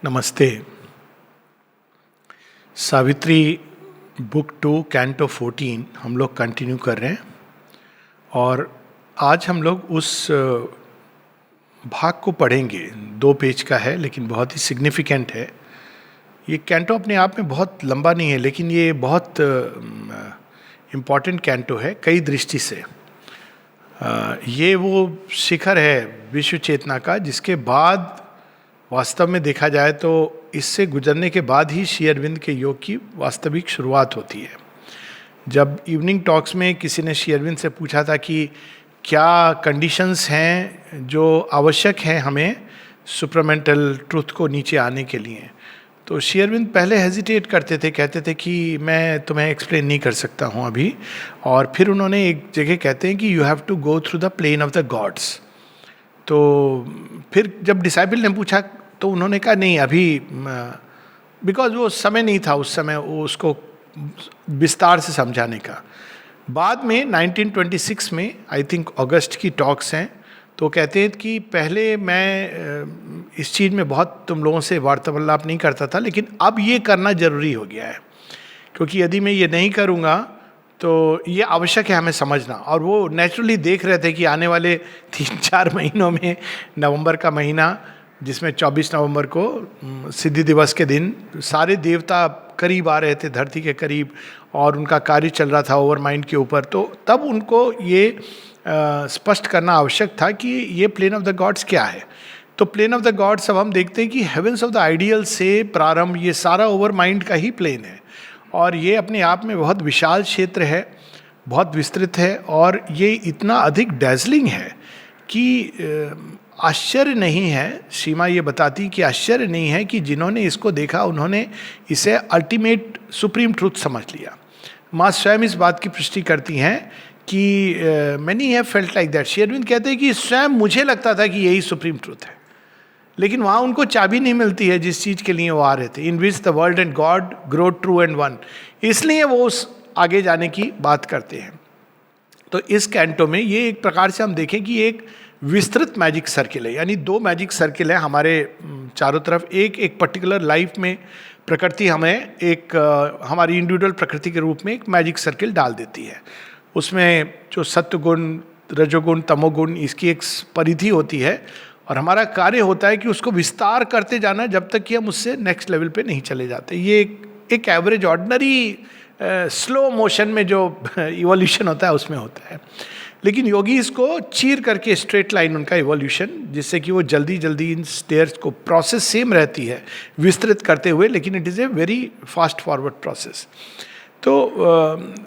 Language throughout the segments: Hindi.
नमस्ते। सावित्री बुक 2 कैंटो 14 हम लोग कंटिन्यू कर रहे हैं और आज हम लोग उस भाग को पढ़ेंगे। 2 पेज का है लेकिन बहुत ही सिग्निफिकेंट है। ये कैंटो अपने आप में बहुत लंबा नहीं है लेकिन ये बहुत इम्पॉर्टेंट कैंटो है कई दृष्टि से। ये वो शिखर है विश्व चेतना का जिसके बाद वास्तव में देखा जाए तो इससे गुजरने के बाद ही श्री अरविंद के योग की वास्तविक शुरुआत होती है। जब इवनिंग टॉक्स में किसी ने श्री अरविंद से पूछा था कि क्या कंडीशंस हैं जो आवश्यक हैं हमें सुपरमेंटल ट्रुथ को नीचे आने के लिए, तो श्री अरविंद पहले हेजिटेट करते थे, कहते थे कि मैं तुम्हें एक्सप्लेन नहीं कर सकता हूँ अभी। और फिर उन्होंने एक जगह कहते हैं कि you have to go through the plane of the gods. तो फिर जब डिसाइपल ने पूछा तो उन्होंने कहा नहीं अभी, बिकॉज वो समय नहीं था उस समय वो उसको विस्तार से समझाने का। बाद में 1926 में आई थिंक अगस्त की टॉक्स हैं, तो कहते हैं कि पहले मैं इस चीज़ में बहुत तुम लोगों से वार्तालाप नहीं करता था लेकिन अब ये करना ज़रूरी हो गया है, क्योंकि यदि मैं ये नहीं करूँगा तो ये आवश्यक है हमें समझना। और वो नेचुरली देख रहे थे कि आने वाले 3-4 महीनों में नवंबर का महीना जिसमें 24 नवंबर को सिद्धि दिवस के दिन सारे देवता करीब आ रहे थे धरती के करीब और उनका कार्य चल रहा था ओवर माइंड के ऊपर, तो तब उनको ये स्पष्ट करना आवश्यक था कि ये प्लेन ऑफ द गॉड्स क्या है। तो प्लेन ऑफ द गॉड्स अब हम देखते हैं कि हेवेंस ऑफ द आइडियल से प्रारंभ ये सारा ओवर माइंड का ही प्लेन है और ये अपने आप में बहुत विशाल क्षेत्र है, बहुत विस्तृत है और ये इतना अधिक डैजलिंग है कि आश्चर्य नहीं है। सीमा ये बताती कि आश्चर्य नहीं है कि जिन्होंने इसको देखा उन्होंने इसे अल्टीमेट सुप्रीम ट्रूथ समझ लिया। माँ स्वयं इस बात की पुष्टि करती हैं कि many have felt like that. Sri Aurobindo कहते हैं कि स्वयं मुझे लगता था कि यही सुप्रीम ट्रूथ है, लेकिन वहाँ उनको चाबी नहीं मिलती है जिस चीज़ के लिए वो आ रहे थे। In which the world and God grow true and one, इसलिए वो उस आगे जाने की बात करते हैं। तो इस कैंटो में ये एक प्रकार से हम देखें कि एक विस्तृत मैजिक सर्किल है, यानी 2 मैजिक सर्किल है हमारे चारों तरफ। एक पर्टिकुलर लाइफ में प्रकृति हमें एक हमारी इंडिविजुअल प्रकृति के रूप में एक मैजिक सर्किल डाल देती है। उसमें जो सत्वगुण, रजोगुण, तमोगुण, इसकी एक परिधि होती है और हमारा कार्य होता है कि उसको विस्तार करते जाना जब तक कि हम उससे नेक्स्ट लेवल पे नहीं चले जाते। ये एक एवरेज ऑर्डिनरी स्लो मोशन में जो इवोल्यूशन होता है उसमें होता है, लेकिन योगी इसको चीर करके स्ट्रेट लाइन उनका इवोल्यूशन, जिससे कि वो जल्दी जल्दी इन स्टेयर्स को प्रोसेस सेम रहती है विस्तृत करते हुए, लेकिन it is a very fast forward process. तो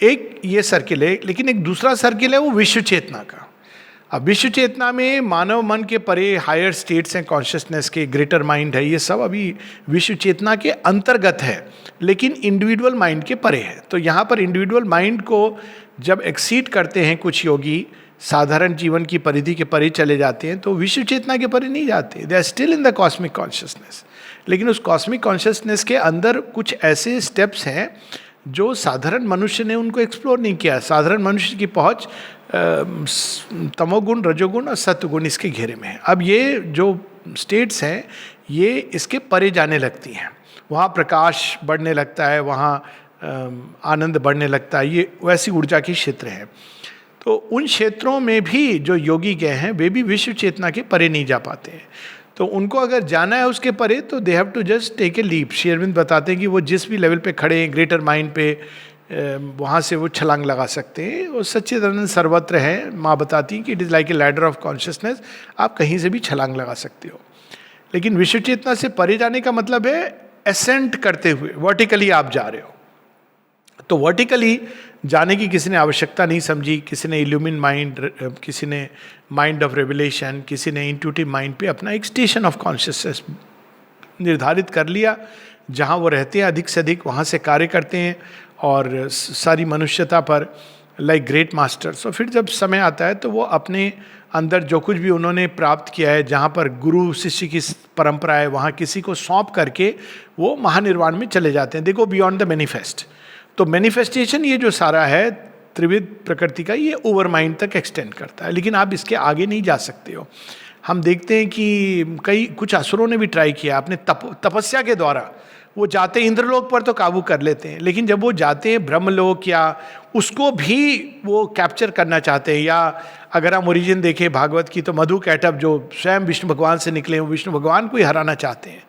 एक ये सर्किल है, लेकिन एक दूसरा सर्किल है वो विश्व चेतना का। अब विश्व चेतना में मानव मन के परे हायर स्टेट्स हैं, कॉन्शियसनेस के, ग्रेटर माइंड है, ये सब अभी विश्व चेतना के अंतर्गत है लेकिन इंडिविजुअल माइंड के परे है। तो यहाँ पर इंडिविजुअल माइंड को जब एक्सीड करते हैं कुछ योगी, साधारण जीवन की परिधि के परे चले जाते हैं, तो विश्व चेतना के परे नहीं जाते, they are still in the cosmic consciousness. लेकिन उस कॉस्मिक कॉन्शियसनेस के अंदर कुछ ऐसे स्टेप्स हैं जो साधारण मनुष्य ने उनको एक्सप्लोर नहीं किया। साधारण मनुष्य की पहुंच तमोगुण, रजोगुण और सत्वगुण इसके घेरे में है। अब ये जो स्टेट्स हैं ये इसके परे जाने लगती हैं, वहाँ प्रकाश बढ़ने लगता है, वहाँ आनंद बढ़ने लगता है, ये वैसी ऊर्जा के क्षेत्र हैं। तो उन क्षेत्रों में भी जो योगी गए हैं वे भी विश्व चेतना के परे नहीं जा पाते हैं। तो उनको अगर जाना है उसके परे तो they have to just take a leap. Sri Aurobindo बताते हैं कि वो जिस भी लेवल पे खड़े हैं ग्रेटर माइंड पे, वहाँ से वो छलांग लगा सकते हैं। वो सच्चिदानंद सर्वत्र है। माँ बताती हैं कि it is like a ladder of consciousness, आप कहीं से भी छलांग लगा सकते हो। लेकिन विश्व चेतना से परे जाने का मतलब है एसेंट करते हुए वर्टिकली आप जा रहे हो। तो वर्टिकली जाने की किसी ने आवश्यकता नहीं समझी, किसी ने इल्यूमिन माइंड, किसी ने माइंड ऑफ रेवलेशन, किसी ने इंट्यूटिव माइंड पे अपना एक स्टेशन ऑफ कॉन्शियसनेस निर्धारित कर लिया, जहाँ वो रहते हैं अधिक से अधिक वहाँ से कार्य करते हैं और सारी मनुष्यता पर लाइक ग्रेट मास्टर्स। और फिर जब समय आता है तो वो अपने अंदर जो कुछ भी उन्होंने प्राप्त किया है, जहाँ पर गुरु शिष्य की परंपरा है, वहाँ किसी को सौंप करके वो महानिर्वाण में चले जाते हैं। देखो बियॉन्ड द मैनिफेस्ट। तो मैनिफेस्टेशन ये जो सारा है त्रिविध प्रकृति का, ये ओवर माइंड तक एक्सटेंड करता है, लेकिन आप इसके आगे नहीं जा सकते हो। हम देखते हैं कि कुछ असुरों ने भी ट्राई किया अपने तपस्या के द्वारा। वो जाते इंद्रलोक पर तो काबू कर लेते हैं, लेकिन जब वो जाते हैं ब्रह्मलोक या उसको भी वो कैप्चर करना चाहते हैं, या अगर हम ओरिजिन देखें भागवत की तो मधु कैटभ जो स्वयं विष्णु भगवान से निकले वो विष्णु भगवान को ही हराना चाहते हैं,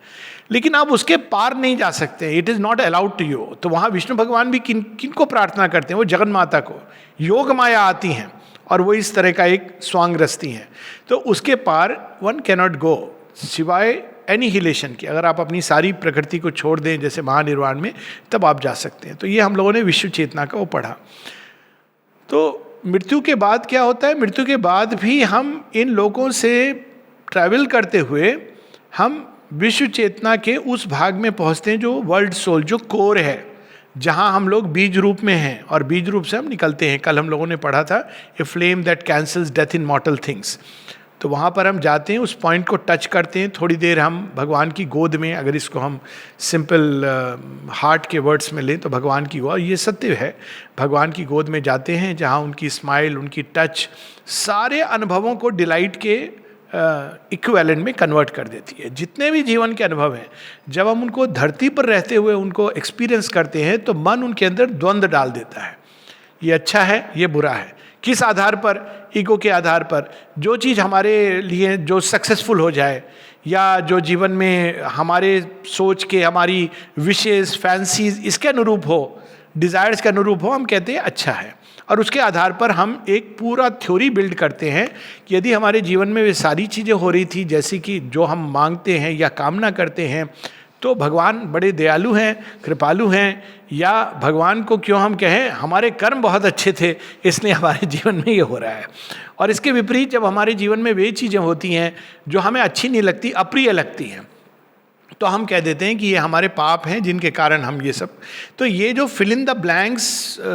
लेकिन आप उसके पार नहीं जा सकते, it is not allowed to you. तो वहाँ विष्णु भगवान भी किन को प्रार्थना करते हैं? वो जगन माता को, योग माया आती हैं और वो इस तरह का एक स्वांग रचती हैं। तो उसके पार वन कैनॉट गो सिवाय एनिहिलेशन की। अगर आप अपनी सारी प्रकृति को छोड़ दें जैसे महानिर्वाण में, तब आप जा सकते हैं। तो ये हम लोगों ने विश्व चेतना का वो पढ़ा। तो मृत्यु के बाद क्या होता है? मृत्यु के बाद भी हम इन लोगों से ट्रैवल करते हुए हम विश्व चेतना के उस भाग में पहुंचते हैं जो वर्ल्ड सोल, जो कोर है, जहां हम लोग बीज रूप में हैं और बीज रूप से हम निकलते हैं। कल हम लोगों ने पढ़ा था a flame that cancels death in मॉर्टल things. तो वहाँ पर हम जाते हैं, उस पॉइंट को टच करते हैं, थोड़ी देर हम भगवान की गोद में, अगर इसको हम सिंपल हार्ट के वर्ड्स में लें तो भगवान की गोद, ये सत्य है, भगवान की गोद में जाते हैं जहाँ उनकी स्माइल, उनकी टच सारे अनुभवों को डिलाइट के इक्विवेलेंट में कन्वर्ट कर देती है। जितने भी जीवन के अनुभव हैं, जब हम उनको धरती पर रहते हुए उनको एक्सपीरियंस करते हैं तो मन उनके अंदर द्वंद्व डाल देता है, ये अच्छा है, ये बुरा है। किस आधार पर? ईगो के आधार पर। जो चीज़ हमारे लिए जो सक्सेसफुल हो जाए, या जो जीवन में हमारे सोच के, हमारी विशेष फैंसीज इसके अनुरूप हो, डिज़ायर्स के अनुरूप हो, हम कहते हैं अच्छा है। और उसके आधार पर हम एक पूरा थ्योरी बिल्ड करते हैं कि यदि हमारे जीवन में वे सारी चीज़ें हो रही थी जैसी कि जो हम मांगते हैं या कामना करते हैं, तो भगवान बड़े दयालु हैं, कृपालु हैं, या भगवान को क्यों हम कहें, हमारे कर्म बहुत अच्छे थे इसलिए हमारे जीवन में ये हो रहा है। और इसके विपरीत जब हमारे जीवन में वे चीज़ें होती हैं जो हमें अच्छी नहीं लगती, अप्रिय लगती हैं, तो हम कह देते हैं कि ये हमारे पाप हैं जिनके कारण हम ये सब। तो ये जो फिल इन द ब्लैंक्स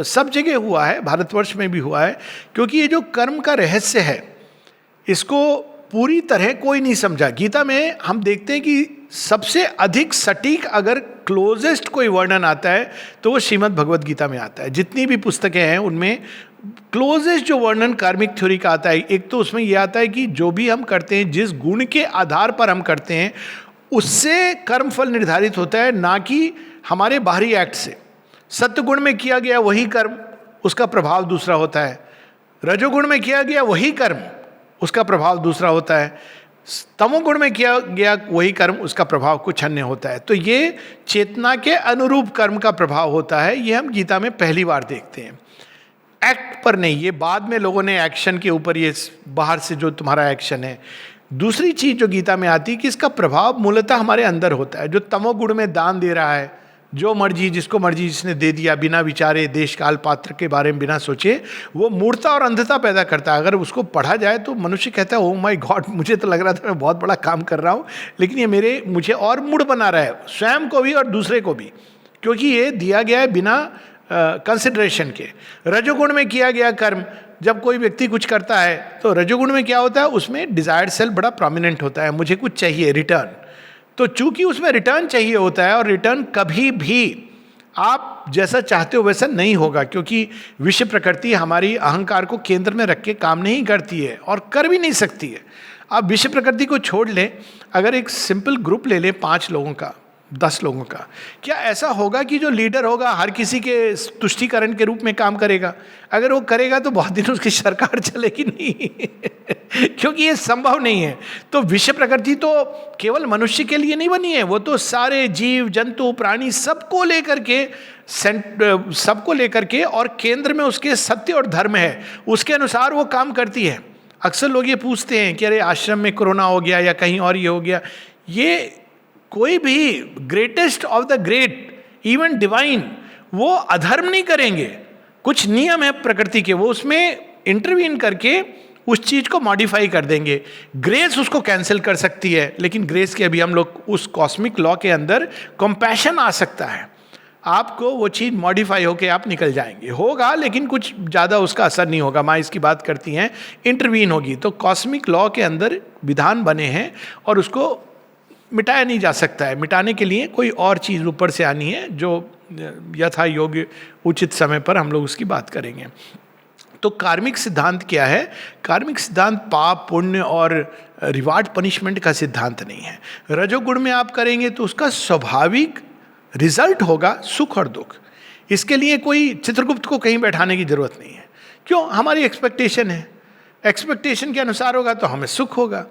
सब जगह हुआ है, भारतवर्ष में भी हुआ है, क्योंकि ये जो कर्म का रहस्य है इसको पूरी तरह कोई नहीं समझा। गीता में हम देखते हैं कि सबसे अधिक सटीक अगर क्लोजेस्ट कोई वर्णन आता है तो वो श्रीमद् भगवद गीता में आता है। जितनी भी पुस्तकें हैं उनमें क्लोजेस्ट जो वर्णन कार्मिक थ्योरी का आता है, एक तो उसमें यह आता है कि जो भी हम करते हैं, जिस गुण के आधार पर हम करते हैं, उससे कर्मफल निर्धारित होता है, ना कि हमारे बाहरी एक्ट से। सत्वगुण में किया गया वही कर्म, उसका प्रभाव दूसरा होता है। रजोगुण में किया गया वही कर्म, उसका प्रभाव दूसरा होता है। तमोगुण में किया गया वही कर्म, उसका प्रभाव कुछ अन्य होता है। तो ये चेतना के अनुरूप कर्म का प्रभाव होता है। ये हम गीता में पहली बार देखते हैं, एक्ट पर नहीं। ये बाद में लोगों ने एक्शन के ऊपर, ये बाहर से जो तुम्हारा एक्शन है। दूसरी चीज जो गीता में आती है कि इसका प्रभाव मूलतः हमारे अंदर होता है। जो तमोगुण में दान दे रहा है, जो मर्जी जिसको मर्जी जिसने दे दिया, बिना विचारे, देश काल पात्र के बारे में बिना सोचे, वो मूर्खता और अंधता पैदा करता है। अगर उसको पढ़ा जाए तो मनुष्य कहता है, ओह माय गॉड, मुझे तो लग रहा था मैं बहुत बड़ा काम कर रहा हूँ, लेकिन ये मुझे और मूड बना रहा है, स्वयं को भी और दूसरे को भी, क्योंकि ये दिया गया है बिना कंसिडरेशन के। रजोगुण में किया गया कर्म, जब कोई व्यक्ति कुछ करता है तो रजोगुण में क्या होता है, उसमें डिजायर्ड सेल्फ बड़ा प्रोमिनेंट होता है, मुझे कुछ चाहिए रिटर्न। तो चूंकि उसमें रिटर्न चाहिए होता है, और रिटर्न कभी भी आप जैसा चाहते हो वैसा नहीं होगा, क्योंकि विश्व प्रकृति हमारी अहंकार को केंद्र में रख के काम नहीं करती है और कर भी नहीं सकती है। आप विश्व प्रकृति को छोड़ लें, अगर एक सिंपल ग्रुप ले लें 5 लोगों का, 10 लोगों का, क्या ऐसा होगा कि जो लीडर होगा हर किसी के तुष्टीकरण के रूप में काम करेगा? अगर वो करेगा तो बहुत दिन उसकी सरकार चलेगी नहीं क्योंकि ये संभव नहीं है। तो विश्व प्रकृति तो केवल मनुष्य के लिए नहीं बनी है, वो तो सारे जीव जंतु प्राणी सबको लेकर के और केंद्र में उसके सत्य और धर्म है, उसके अनुसार वो काम करती है। अक्सर लोग ये पूछते हैं कि अरे आश्रम में कोरोना हो गया या कहीं और ये हो गया। ये कोई भी greatest of the great, even divine, वो अधर्म नहीं करेंगे। कुछ नियम है प्रकृति के, वो उसमें इंटरवीन करके उस चीज को मॉडिफाई कर देंगे। ग्रेस उसको कैंसिल कर सकती है, लेकिन ग्रेस के अभी हम लोग उस कॉस्मिक लॉ के अंदर कंपैशन आ सकता है, आपको वो चीज़ मॉडिफाई होके आप निकल जाएंगे, होगा लेकिन कुछ ज़्यादा उसका असर नहीं होगा। माँ इसकी बात करती हैं, इंटरवीन होगी। तो कॉस्मिक लॉ के अंदर विधान बने हैं और उसको मिटाया नहीं जा सकता है। मिटाने के लिए कोई और चीज़ ऊपर से आनी है, जो यथा योग्य उचित समय पर हम लोग उसकी बात करेंगे। तो कार्मिक सिद्धांत क्या है? कार्मिक सिद्धांत पाप पुण्य और रिवार्ड पनिशमेंट का सिद्धांत नहीं है। रजोगुण में आप करेंगे तो उसका स्वाभाविक रिजल्ट होगा सुख और दुख। इसके लिए कोई चित्रगुप्त को कहीं बैठाने की जरूरत नहीं है। क्यों? हमारी एक्सपेक्टेशन है, एक्सपेक्टेशन के अनुसार होगा तो हमें सुख होगा,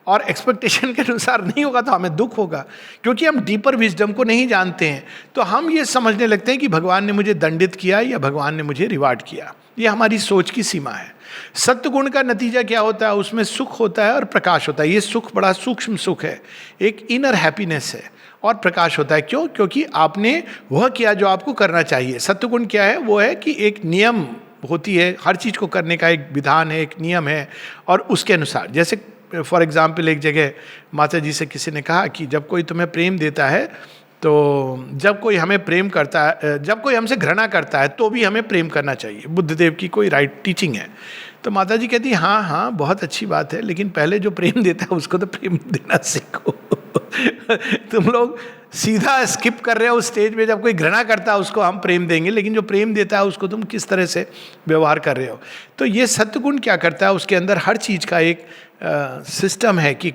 और एक्सपेक्टेशन के अनुसार नहीं होगा तो हमें दुख होगा। क्योंकि हम डीपर विजडम को नहीं जानते हैं, तो हम ये समझने लगते हैं कि भगवान ने मुझे दंडित किया या भगवान ने मुझे रिवार्ड किया। ये हमारी सोच की सीमा है। सत्य गुण का नतीजा क्या होता है? उसमें सुख होता है और प्रकाश होता है। ये सुख बड़ा सूक्ष्म सुख है, एक इनर हैप्पीनेस है, और प्रकाश होता है। क्यों? क्योंकि आपने वह किया जो आपको करना चाहिए। सत्य गुण क्या है? वो है कि एक नियम होती है, हर चीज़ को करने का एक विधान है, एक नियम है, और उसके अनुसार। जैसे फॉर एग्जाम्पल, एक जगह माता जी से किसी ने कहा कि जब कोई तुम्हें प्रेम देता है, तो जब कोई हमें प्रेम करता है, जब कोई हमसे घृणा करता है तो भी हमें प्रेम करना चाहिए। बुद्धदेव की कोई राइट टीचिंग है। तो माता जी कहती हाँ हाँ बहुत अच्छी बात है, लेकिन पहले जो प्रेम देता है उसको तो प्रेम देना सीखो। तुम लोग सीधा स्किप कर रहे हो उस स्टेज पे, जब कोई घृणा करता है उसको हम प्रेम देंगे, लेकिन जो प्रेम देता है उसको तुम किस तरह से व्यवहार कर रहे हो। तो ये सत्वगुण क्या करता है? उसके अंदर हर चीज़ का एक सिस्टम है कि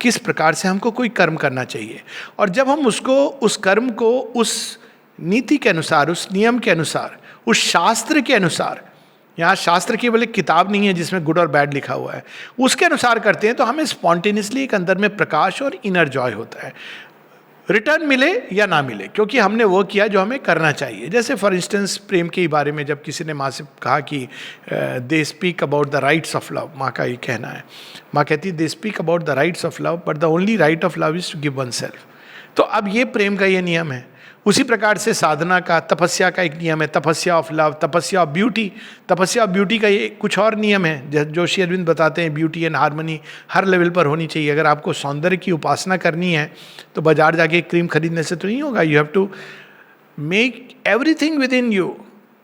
किस प्रकार से हमको कोई कर्म करना चाहिए, और जब हम उसको, उस कर्म को उस नीति के अनुसार, उस नियम के अनुसार, उस शास्त्र के अनुसार, यहाँ शास्त्र केवल एक किताब नहीं है जिसमें गुड और बैड लिखा हुआ है, उसके अनुसार करते हैं, तो हमें स्पॉन्टेनियसली एक अंदर में प्रकाश और इनर जॉय होता है। रिटर्न मिले या ना मिले, क्योंकि हमने वो किया जो हमें करना चाहिए। जैसे फॉर इंस्टेंस प्रेम के बारे में जब किसी ने माँ से कहा कि they speak about the rights of love, माँ का ये कहना है, माँ कहती they speak about the rights of love but the only right of love is to give oneself. तो अब ये प्रेम का ये नियम है। उसी प्रकार से साधना का, तपस्या का एक नियम है, तपस्या ऑफ लव, तपस्या ऑफ ब्यूटी। तपस्या ऑफ ब्यूटी का ये कुछ और नियम है जो श्री अरविंद बताते हैं, beauty and harmony her level पर होनी चाहिए। अगर आपको सौंदर्य की उपासना करनी है तो बाजार जाके क्रीम खरीदने से तो नहीं होगा। You have to make everything within you,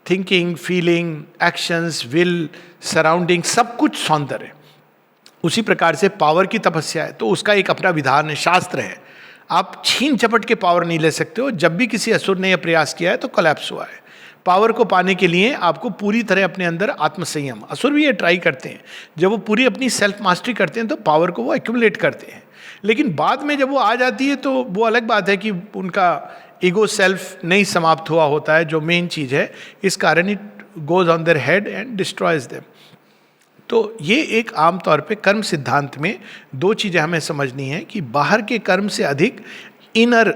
thinking, feeling, actions, will, surrounding, सब कुछ सौंदर्य। उसी प्रकार से पावर की तपस्या है तो उसका एक अपना विधान है, शास्त्र है। आप छीन झपट के पावर नहीं ले सकते हो। जब भी किसी असुर ने यह प्रयास किया है तो कोलैप्स हुआ है। पावर को पाने के लिए आपको पूरी तरह अपने अंदर आत्मसंयम, असुर भी ये ट्राई करते हैं, जब वो पूरी अपनी सेल्फ मास्टरी करते हैं तो पावर को वो एक्यूमुलेट करते हैं, लेकिन बाद में जब वो आ जाती है तो वो अलग बात है कि उनका ईगो सेल्फ नहीं समाप्त हुआ होता है, जो मेन चीज़ है। इस कारण it goes on their head and destroys them. तो ये एक आम तौर पे कर्म सिद्धांत में दो चीज़ें हमें समझनी है कि बाहर के कर्म से अधिक इनर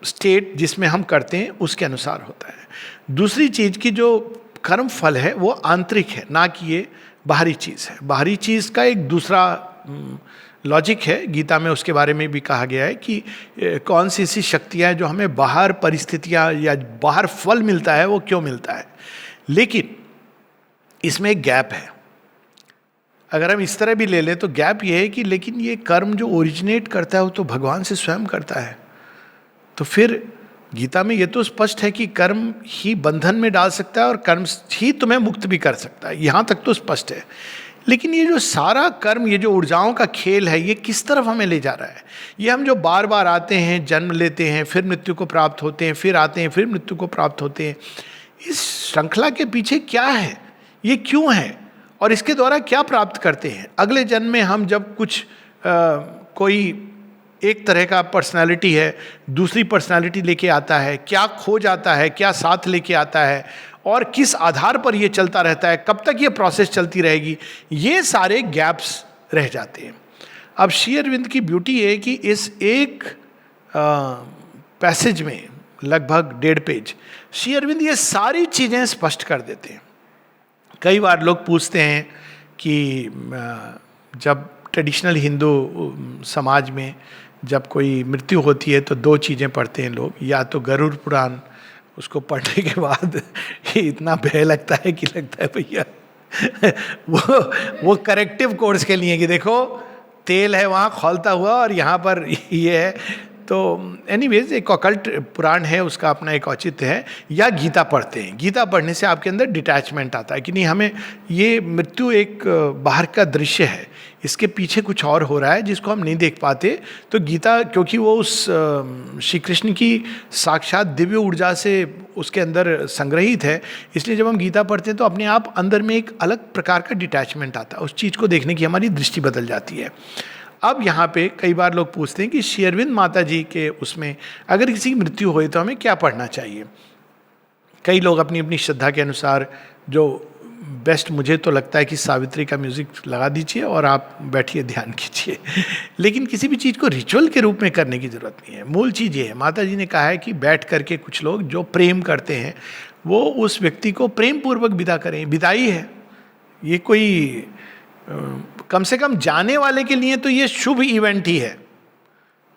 स्टेट जिसमें हम करते हैं उसके अनुसार होता है। दूसरी चीज़ की जो कर्म फल है वो आंतरिक है, ना कि ये बाहरी चीज़ है। बाहरी चीज़ का एक दूसरा लॉजिक है, गीता में उसके बारे में भी कहा गया है कि कौन सी ऐसी शक्तियाँ हैं जो हमें बाहर परिस्थितियाँ या बाहर फल मिलता है वो क्यों मिलता है। लेकिन इसमें एक गैप है। अगर हम इस तरह भी ले लें तो गैप ये है कि लेकिन ये कर्म जो ओरिजिनेट करता है वो तो भगवान से स्वयं करता है। तो फिर गीता में ये तो स्पष्ट है कि कर्म ही बंधन में डाल सकता है और कर्म ही तुम्हें मुक्त भी कर सकता है, यहाँ तक तो स्पष्ट है। लेकिन ये जो सारा कर्म, ये जो ऊर्जाओं का खेल है, ये किस तरफ हमें ले जा रहा है? ये हम जो बार बार आते हैं, जन्म लेते हैं, फिर मृत्यु को प्राप्त होते हैं, फिर आते हैं, फिर मृत्यु को प्राप्त होते हैं, इस श्रृंखला के पीछे क्या है? ये क्यों है और इसके द्वारा क्या प्राप्त करते हैं? अगले जन्म में हम जब कुछ कोई एक तरह का पर्सनालिटी है दूसरी पर्सनालिटी लेके आता है, क्या खो जाता है, क्या साथ लेके आता है, और किस आधार पर ये चलता रहता है, कब तक ये प्रोसेस चलती रहेगी, ये सारे गैप्स रह जाते हैं। अब श्री अरविंद की ब्यूटी है कि इस एक पैसेज में लगभग 1.5 पेज श्री अरविंद ये सारी चीज़ें स्पष्ट कर देते हैं। कई बार लोग पूछते हैं कि जब ट्रेडिशनल हिंदू समाज में जब कोई मृत्यु होती है तो 2 चीज़ें पढ़ते हैं लोग, या तो गरुड़ पुराण, उसको पढ़ने के बाद इतना भय लगता है कि लगता है भैया वो करेक्टिव कोर्स के लिए कि देखो तेल है वहाँ खौलता हुआ और यहाँ पर ये है। तो एनीवेज एक ऑकल्ट पुराण है, उसका अपना एक औचित्य है। या गीता पढ़ते हैं, गीता पढ़ने से आपके अंदर डिटैचमेंट आता है कि नहीं, हमें ये मृत्यु एक बाहर का दृश्य है, इसके पीछे कुछ और हो रहा है जिसको हम नहीं देख पाते। तो गीता, क्योंकि वो उस श्री कृष्ण की साक्षात दिव्य ऊर्जा से उसके अंदर संग्रहित है, इसलिए जब हम गीता पढ़ते हैं तो अपने आप अंदर में एक अलग प्रकार का डिटैचमेंट आता है, उस चीज़ को देखने की हमारी दृष्टि बदल जाती है। अब यहाँ पे कई बार लोग पूछते हैं कि श्री अरविंद माता जी के उसमें अगर किसी की मृत्यु होए तो हमें क्या पढ़ना चाहिए। कई लोग अपनी अपनी श्रद्धा के अनुसार, जो बेस्ट मुझे तो लगता है कि सावित्री का म्यूजिक लगा दीजिए और आप बैठिए ध्यान कीजिए। लेकिन किसी भी चीज़ को रिचुअल के रूप में करने की जरूरत नहीं है। मूल चीज़ ये है, माता जी ने कहा है कि बैठ करके कुछ लोग जो प्रेम करते हैं वो उस व्यक्ति को प्रेम पूर्वक विदा करें। विदाई है ये, कोई कम से कम जाने वाले के लिए तो ये शुभ इवेंट ही है,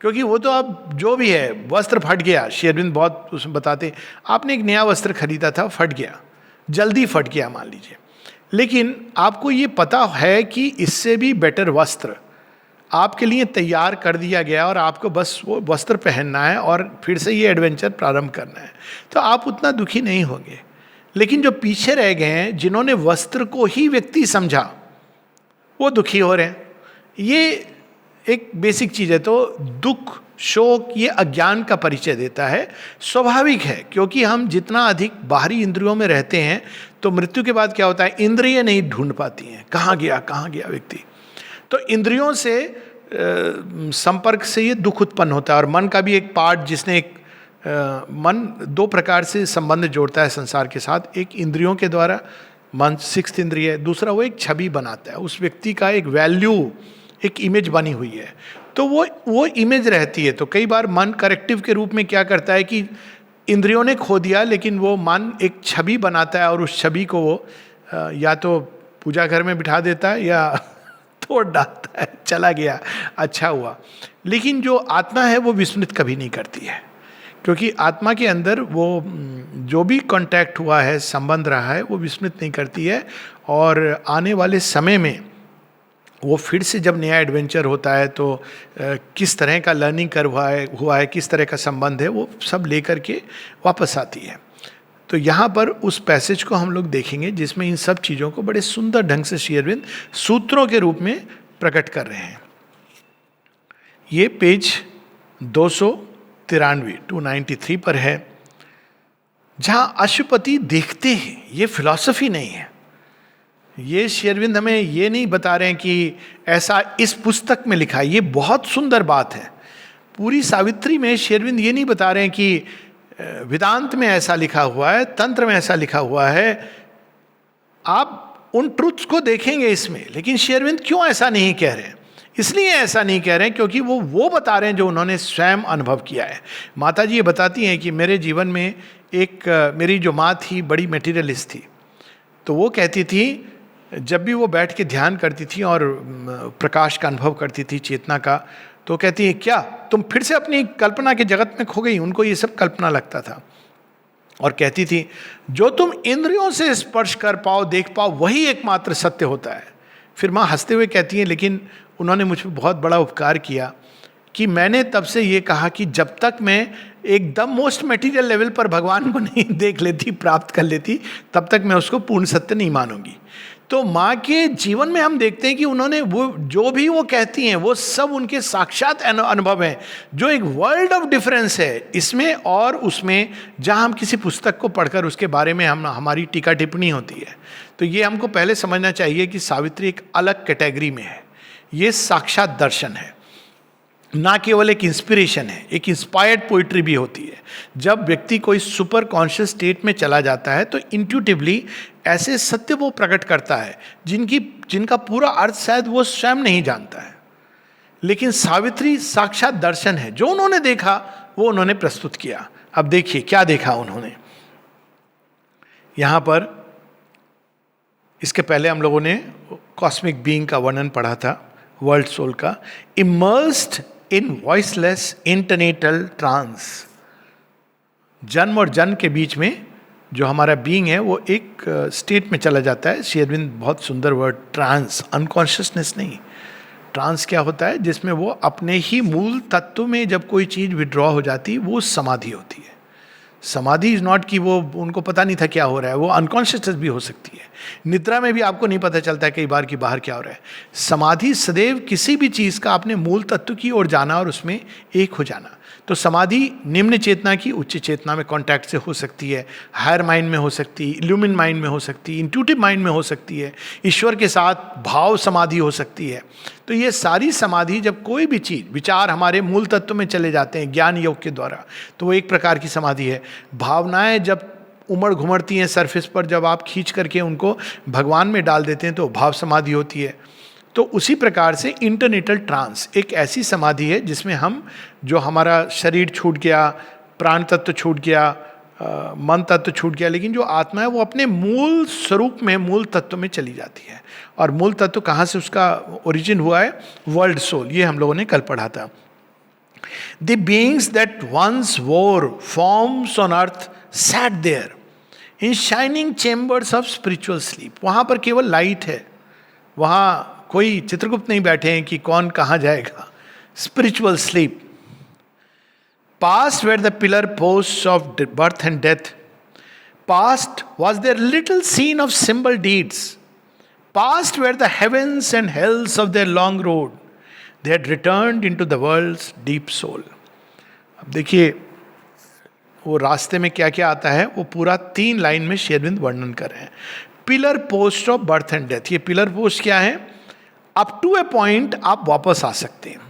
क्योंकि वो तो अब जो भी है, वस्त्र फट गया, श्री अरविंद बहुत उसमें बताते, आपने एक नया वस्त्र खरीदा था, फट गया, जल्दी फट गया मान लीजिए, लेकिन आपको ये पता है कि इससे भी बेटर वस्त्र आपके लिए तैयार कर दिया गया और आपको बस वो वस्त्र पहनना है और फिर से ये एडवेंचर प्रारंभ करना है, तो आप उतना दुखी नहीं होंगे। लेकिन जो पीछे रह गए हैं, जिन्होंने वस्त्र को ही व्यक्ति समझा, वो दुखी हो रहे हैं। ये एक बेसिक चीज़ है। तो दुख, शोक, ये अज्ञान का परिचय देता है। स्वाभाविक है, क्योंकि हम जितना अधिक बाहरी इंद्रियों में रहते हैं तो मृत्यु के बाद क्या होता है, इंद्रियां नहीं ढूंढ पाती हैं कहाँ गया व्यक्ति। तो इंद्रियों से संपर्क से ये दुख उत्पन्न होता है। और मन का भी एक पार्ट, जिसने एक मन दो प्रकार से संबंध जोड़ता है संसार के साथ। एक इंद्रियों के द्वारा, मन सिक्स्थ इंद्रिय है, दूसरा वो एक छवि बनाता है, उस व्यक्ति का एक वैल्यू, एक इमेज बनी हुई है, तो वो इमेज रहती है। तो कई बार मन करेक्टिव के रूप में क्या करता है कि इंद्रियों ने खो दिया, लेकिन वो मन एक छवि बनाता है और उस छवि को वो या तो पूजा घर में बिठा देता है या तोड़ डालता है, चला गया, अच्छा हुआ। लेकिन जो आत्मा है वो विस्मृत कभी नहीं करती है, क्योंकि आत्मा के अंदर वो जो भी कांटेक्ट हुआ है, संबंध रहा है, वो विस्मृत नहीं करती है। और आने वाले समय में वो फिर से जब नया एडवेंचर होता है तो किस तरह का लर्निंग कर हुआ है, किस तरह का संबंध है, वो सब लेकर के वापस आती है। तो यहाँ पर उस पैसेज को हम लोग देखेंगे जिसमें इन सब चीज़ों को बड़े सुंदर ढंग से श्री अरविंद सूत्रों के रूप में प्रकट कर रहे हैं। ये पेज 293 पर है, जहाँ अशुपति देखते हैं। ये फिलॉसफी नहीं है, ये श्री अरविंद हमें ये नहीं बता रहे हैं कि ऐसा इस पुस्तक में लिखा है। ये बहुत सुंदर बात है। पूरी सावित्री में श्री अरविंद ये नहीं बता रहे हैं कि वेदांत में ऐसा लिखा हुआ है, तंत्र में ऐसा लिखा हुआ है। आप उन ट्रुथ्स को देखेंगे इसमें, लेकिन श्री अरविंद क्यों ऐसा नहीं कह रहे हैं? इसलिए ऐसा नहीं कह रहे हैं क्योंकि वो बता रहे हैं जो उन्होंने स्वयं अनुभव किया है। माता जी ये बताती हैं कि मेरे जीवन में मेरी जो माँ थी बड़ी मेटीरियलिस्ट थी, तो वो कहती थी जब भी वो बैठ के ध्यान करती थी और प्रकाश का अनुभव करती थी, चेतना का, तो कहती है क्या तुम फिर से अपनी कल्पना के जगत में खो गई? उनको ये सब कल्पना लगता था। और कहती थी जो तुम इंद्रियों से स्पर्श कर पाओ, देख पाओ, वही एकमात्र सत्य होता है। फिर माँ हंसते हुए कहती हैं लेकिन उन्होंने मुझ पर बहुत बड़ा उपकार किया कि मैंने तब से ये कहा कि जब तक मैं एकदम मोस्ट मटेरियल लेवल पर भगवान को नहीं देख लेती, प्राप्त कर लेती, तब तक मैं उसको पूर्ण सत्य नहीं मानूंगी। तो माँ के जीवन में हम देखते हैं कि उन्होंने वो जो भी वो कहती हैं वो सब उनके साक्षात अनुभव हैं, जो एक वर्ल्ड ऑफ डिफरेंस है इसमें और उसमें, जहाँ हम किसी पुस्तक को पढ़कर उसके बारे में हमारी टीका टिप्पणी होती है। तो ये हमको पहले समझना चाहिए कि सावित्री एक अलग कैटेगरी में है। ये साक्षात दर्शन है, ना केवल एक इंस्पिरेशन है, एक इंस्पायर्ड पोइट्री भी होती है। जब व्यक्ति कोई सुपर कॉन्शियस स्टेट में चला जाता है तो इंट्यूटिवली ऐसे सत्य वो प्रकट करता है जिनका पूरा अर्थ शायद वो स्वयं नहीं जानता है। लेकिन सावित्री साक्षात दर्शन है, जो उन्होंने देखा वो उन्होंने प्रस्तुत किया। अब देखिए क्या देखा उन्होंने। यहां पर इसके पहले हम लोगों ने कॉस्मिक बीइंग का वर्णन पढ़ा था, वर्ल्ड सोल का। Immersed in voiceless internal trance, जन्म और जन्म के बीच में जो हमारा बीइंग है वो एक स्टेट में चला जाता है। श्री अरविंद बहुत सुंदर वर्ड ट्रांस, अनकॉन्शियसनेस नहीं, ट्रांस क्या होता है? जिसमें वो अपने ही मूल तत्व में जब कोई चीज़ विड्रॉ हो जाती है वो समाधि होती है। समाधि इज नॉट कि वो उनको पता नहीं था क्या हो रहा है, वो अनकॉन्शियस भी हो सकती है। निद्रा में भी आपको नहीं पता चलता है कई बार कि बाहर क्या हो रहा है। समाधि सदैव किसी भी चीज़ का अपने मूल तत्व की ओर जाना और उसमें एक हो जाना। तो समाधि निम्न चेतना की उच्च चेतना में कांटेक्ट से हो सकती है, हायर माइंड में हो सकती है, इल्यूमिन माइंड में हो सकती है, इंट्यूटिव माइंड में हो सकती है, ईश्वर के साथ भाव समाधि हो सकती है। तो ये सारी समाधि, जब कोई भी चीज़ विचार हमारे मूल तत्व में चले जाते हैं ज्ञान योग के द्वारा, तो वो एक प्रकार की समाधि है। भावनाएं जब उमड़ घुमड़ती हैं सरफेस पर, जब आप खींच करके उनको भगवान में डाल देते हैं तो भाव समाधि होती है। तो उसी प्रकार से इंटरनेटल ट्रांस एक ऐसी समाधि है जिसमें हम, जो हमारा शरीर छूट गया, प्राण तत्व छूट गया, मन तत्व छूट गया, लेकिन जो आत्मा है वो अपने मूल स्वरूप में, मूल तत्व में चली जाती है। और मूल तत्व कहाँ से उसका ओरिजिन हुआ है? वर्ल्ड सोल, ये हम लोगों ने कल पढ़ा था। The beings that once wore forms on earth sat there in shining chambers of spiritual sleep. वहाँ पर केवल लाइट है, वहाँ कोई चित्रगुप्त नहीं बैठे हैं कि कौन कहाँ जाएगा। Spiritual sleep. Past were the pillar posts of birth and death. Past was their little scene of symbol deeds. Past were the heavens and hells of their long road. They had returned into the world's deep soul. अब देखिए वो रास्ते में क्या क्या आता है, वो पूरा 3 लाइन में श्री अरविंद वर्णन कर रहे हैं। Pillar post of birth and death. ये पिलर पोस्ट क्या है? अप टू ए पॉइंट आप वापस आ सकते हैं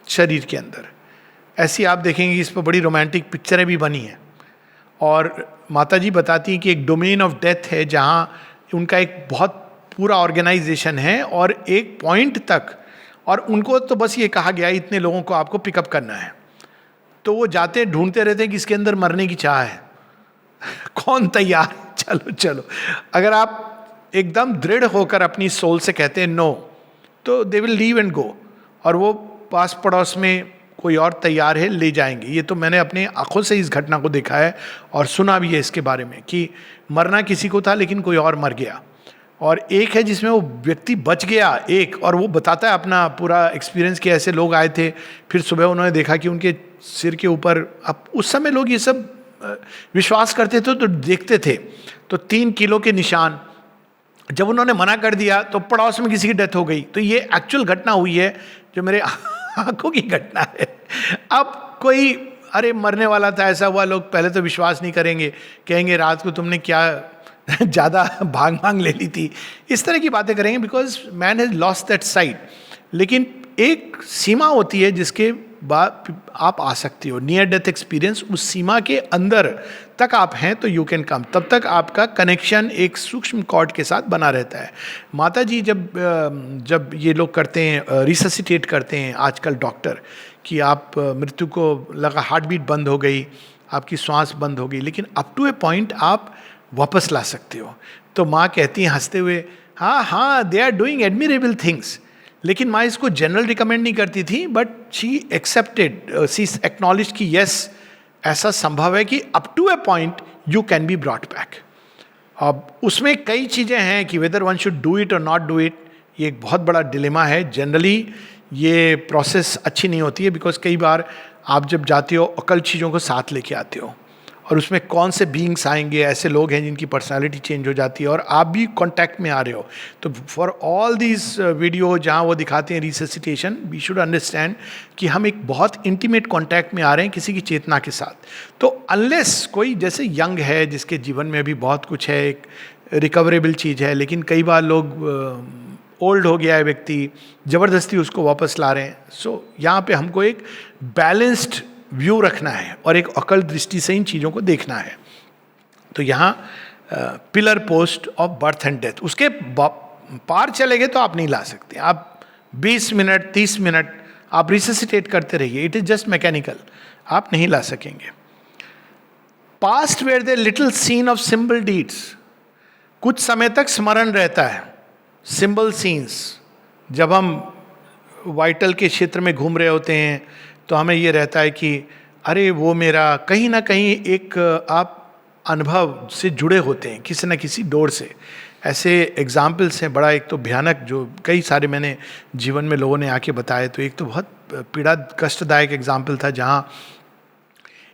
शरीर के अंदर। ऐसी आप देखेंगे इस पर बड़ी रोमांटिक पिक्चरें भी बनी हैं। और माता जी बताती हैं कि एक डोमेन ऑफ डेथ है जहाँ उनका एक बहुत पूरा ऑर्गेनाइजेशन है और एक पॉइंट तक, और उनको तो बस ये कहा गया इतने लोगों को आपको पिकअप करना है। तो वो जाते ढूंढते रहते हैं कि इसके अंदर मरने की चाह है, कौन तैयार, चलो चलो। अगर आप एकदम दृढ़ होकर अपनी सोल से कहते हैं नो, तो they will leave and go, और वो पास पड़ोस में कोई और तैयार है, ले जाएंगे। ये तो मैंने अपने आंखों से इस घटना को देखा है और सुना भी है इसके बारे में कि मरना किसी को था लेकिन कोई और मर गया। और एक है जिसमें वो व्यक्ति बच गया एक, और वो बताता है अपना पूरा एक्सपीरियंस कि ऐसे लोग आए थे, फिर सुबह उन्होंने देखा कि उनके सिर के ऊपर, अब उस समय लोग ये सब विश्वास करते थे तो देखते थे, तो 3 किलो के निशान। जब उन्होंने मना कर दिया तो पड़ोस में किसी की डेथ हो गई। तो ये एक्चुअल घटना हुई है जो मेरे आंखों की घटना है। अब कोई अरे मरने वाला था, ऐसा हुआ, लोग पहले तो विश्वास नहीं करेंगे, कहेंगे रात को तुमने क्या ज़्यादा भांग ले ली थी, इस तरह की बातें करेंगे, because man has lost that side. लेकिन एक सीमा होती है जिसके बाद आप आ सकते हो, नियर डेथ एक्सपीरियंस, उस सीमा के अंदर तक आप हैं तो यू कैन कम। तब तक आपका कनेक्शन एक सूक्ष्म कॉर्ड के साथ बना रहता है। माता जी जब ये लोग करते हैं, रिससिटेट करते हैं आजकल डॉक्टर, कि आप मृत्यु को लगा हार्ट बीट बंद हो गई, आपकी श्वास बंद हो गई, लेकिन अप टू ए पॉइंट आप वापस ला सकते हो। तो माँ कहती हैं हंसते हुए, हाँ they are doing admirable things. लेकिन माँ इसको जनरल रिकमेंड नहीं करती थी, but she accepted, she acknowledge कि यस, ऐसा संभव है कि up to a point you can be brought back. अब उसमें कई चीज़ें हैं कि whether one should do it और नॉट डू इट, ये एक बहुत बड़ा डिलेमा है। जनरली ये प्रोसेस अच्छी नहीं होती है, बिकॉज कई बार आप जब जाते हो अकल चीज़ों को साथ लेके आते हो, और उसमें कौन से बीइंग्स आएंगे, ऐसे लोग हैं जिनकी पर्सनालिटी चेंज हो जाती है और आप भी कांटेक्ट में आ रहे हो। तो फॉर ऑल दिस वीडियो जहाँ वो दिखाते हैं रिससिटेशन, वी शुड अंडरस्टैंड कि हम एक बहुत इंटीमेट कांटेक्ट में आ रहे हैं किसी की चेतना के साथ। तो अनलेस कोई जैसे यंग है जिसके जीवन में भी बहुत कुछ है, एक रिकवरेबल चीज़ है, लेकिन कई बार लोग ओल्ड हो गया है व्यक्ति, ज़बरदस्ती उसको वापस ला रहे हैं। सो यहाँ पे हमको एक बैलेंस्ड व्यू रखना है और एक अकल दृष्टि से इन चीज़ों को देखना है। तो यहाँ pillar post of birth and death, उसके पार चले गए तो आप नहीं ला सकते। आप 20 मिनट 30 मिनट आप रिससिटेट करते रहिए, इट इज जस्ट मैकेनिकल, आप नहीं ला सकेंगे। Past where the little scene of symbol deeds, कुछ समय तक स्मरण रहता है सिंबल सीन्स। जब हम वाइटल के क्षेत्र में घूम रहे होते हैं तो हमें ये रहता है कि अरे वो मेरा, कहीं ना कहीं एक आप अनुभव से जुड़े होते हैं किसी न किसी डोर से। ऐसे एग्जाम्पल्स हैं, बड़ा एक तो भयानक, जो कई सारे मैंने जीवन में लोगों ने आके बताए। तो एक तो बहुत पीड़ा कष्टदायक एग्जाम्पल था जहाँ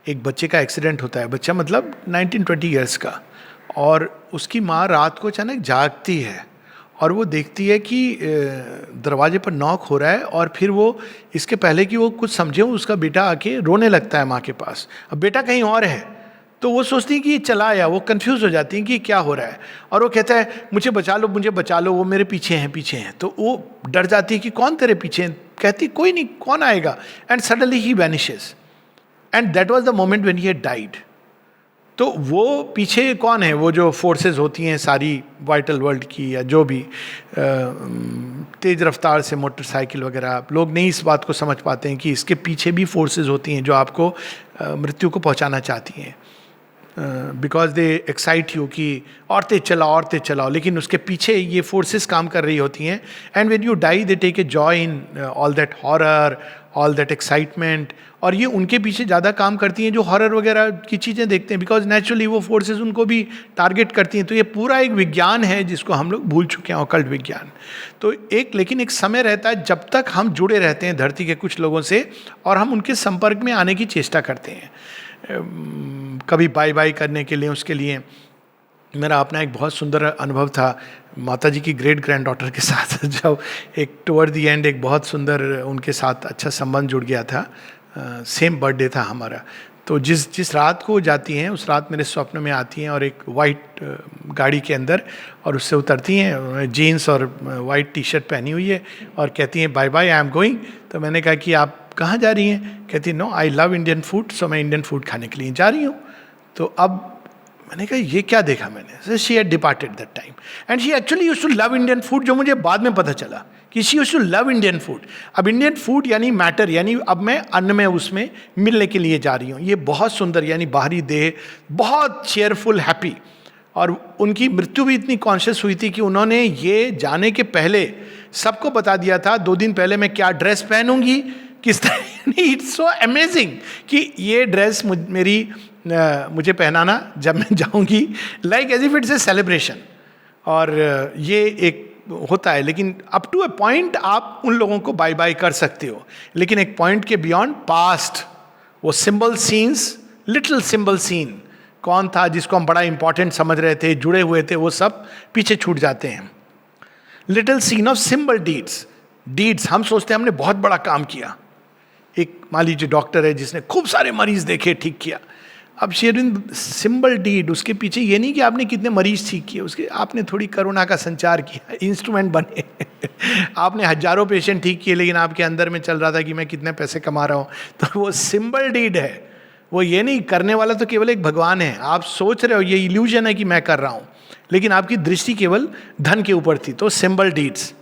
एक बच्चे का एक्सीडेंट होता है, बच्चा मतलब 19-20 ईयर्स का, और उसकी माँ रात को अचानक जागती है और वो देखती है कि दरवाजे पर नॉक हो रहा है, और फिर वो, इसके पहले कि वो कुछ समझे, उसका बेटा आके रोने लगता है माँ के पास। अब बेटा कहीं और है, तो वो सोचती है कि ये चला आया, वो कंफ्यूज हो जाती है कि क्या हो रहा है, और वो कहता है मुझे बचा लो, मुझे बचा लो, वो मेरे पीछे हैं, पीछे हैं। तो वो डर जाती है कि कौन तेरे पीछे है, कहती कोई नहीं, कौन आएगा, and suddenly he vanishes, and that was the moment when he had died. तो वो पीछे कौन है, वो जो फोर्सेस होती हैं सारी वाइटल वर्ल्ड की, या जो भी तेज रफ्तार से मोटरसाइकिल वगैरह, लोग नहीं इस बात को समझ पाते हैं कि इसके पीछे भी फोर्सेस होती हैं जो आपको मृत्यु को पहुंचाना चाहती हैं, बिकॉज दे एक्साइट यू कि और तेज चलाओ, लेकिन उसके पीछे ये फोर्सेस काम कर रही होती हैं। And when you die they take a joy in all that horror, all that excitement, और ये उनके पीछे ज़्यादा काम करती हैं जो हॉरर वगैरह की चीज़ें देखते हैं, बिकॉज नेचुरली वो फोर्सेस उनको भी टारगेट करती हैं। तो ये पूरा एक विज्ञान है जिसको हम लोग भूल चुके हैं, ऑकल्ट विज्ञान। तो लेकिन एक समय रहता है जब तक हम जुड़े रहते हैं धरती के कुछ लोगों से, और हम उनके संपर्क में आने की चेष्टा करते हैं, कभी बाय बाय करने के लिए। उसके लिए मेरा अपना एक बहुत सुंदर अनुभव था माता जी की ग्रेट ग्रैंड डॉटर के साथ, जब एक टुवर्ड दी एंड एक बहुत सुंदर उनके साथ अच्छा संबंध जुड़ गया था, सेम बर्थडे था हमारा। तो जिस रात को जाती हैं उस रात मेरे स्वप्न में आती हैं, और एक वाइट गाड़ी के अंदर, और उससे उतरती हैं, जीन्स और वाइट टी शर्ट पहनी हुई है, और कहती हैं bye bye, I am going. तो मैंने कहा कि आप कहाँ जा रही हैं? कहती no, I love Indian food, so मैं इंडियन फूड खाने के लिए जा रही हूँ। तो अब मैंने कहा ये क्या देखा मैंने, she had departed that time, and she actually used to love Indian food, जो मुझे बाद में पता चला कि she used to love Indian food. अब इंडियन फूड यानी मैटर, यानी अब मैं अन्न में उसमें मिलने के लिए जा रही हूँ। ये बहुत सुंदर, यानी बाहरी देह बहुत चेयरफुल, हैप्पी। और उनकी मृत्यु भी इतनी कॉन्शियस हुई थी कि उन्होंने ये जाने के पहले सबको बता दिया था 2 दिन पहले मैं क्या ड्रेस पहनूंगी, किस तरह। इट्स सो अमेजिंग कि ये ड्रेस मुझे पहनाना जब मैं जाऊंगी, like as if it's a celebration. और ये एक होता है, लेकिन अप टू ए पॉइंट आप उन लोगों को बाय बाय कर सकते हो, लेकिन एक पॉइंट के बियॉन्ड पास्ट वो symbol scenes, little symbol scene कौन था जिसको हम बड़ा इंपॉर्टेंट समझ रहे थे, जुड़े हुए थे, वो सब पीछे छूट जाते हैं। Little scene of symbol deeds हम सोचते हैं हमने बहुत बड़ा काम किया। एक मान लीजिए डॉक्टर है जिसने खूब सारे मरीज देखे, ठीक किया। अब शेरविंद सिंबल डीड, उसके पीछे ये नहीं कि आपने कितने मरीज ठीक किए, उसके आपने थोड़ी करुणा का संचार किया, इंस्ट्रूमेंट बने। आपने हजारों पेशेंट ठीक किए, लेकिन आपके अंदर में चल रहा था कि मैं कितने पैसे कमा रहा हूँ। तो वो सिंबल डीड है, वो ये नहीं। करने वाला तो केवल एक भगवान है। आप सोच रहे हो ये इल्यूजन है कि मैं कर रहा हूँ, लेकिन आपकी दृष्टि केवल धन के ऊपर थी। तो symbol deeds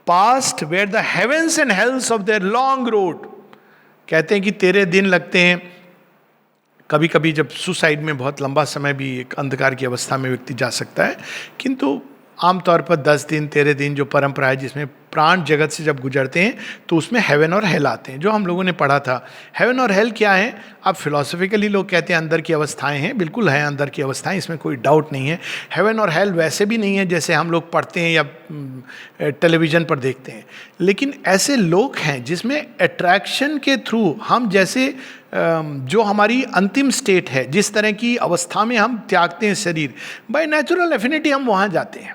past where the heavens and hells of their long road. कहते हैं कि 13 दिन लगते हैं। कभी कभी जब सुसाइड में बहुत लंबा समय भी एक अंधकार की अवस्था में व्यक्ति जा सकता है, किंतु आमतौर पर 10 दिन 13 दिन जो परंपरा है, जिसमें प्राण जगत से जब गुजरते हैं तो उसमें हेवन और हेल आते हैं, जो हम लोगों ने पढ़ा था। हेवन और हेल क्या है? अब फिलोसफिकली लोग कहते हैं अंदर की अवस्थाएं हैं, बिल्कुल है अंदर की अवस्थाएं, इसमें कोई डाउट नहीं है। हेवन और हेल वैसे भी नहीं है जैसे हम लोग पढ़ते हैं या टेलीविज़न पर देखते हैं, लेकिन ऐसे लोग हैं जिसमें अट्रैक्शन के थ्रू हम जैसे जो हमारी अंतिम स्टेट है, जिस तरह की अवस्था में हम त्यागते हैं शरीर, बाय नेचुरल एफिनिटी हम वहाँ जाते हैं,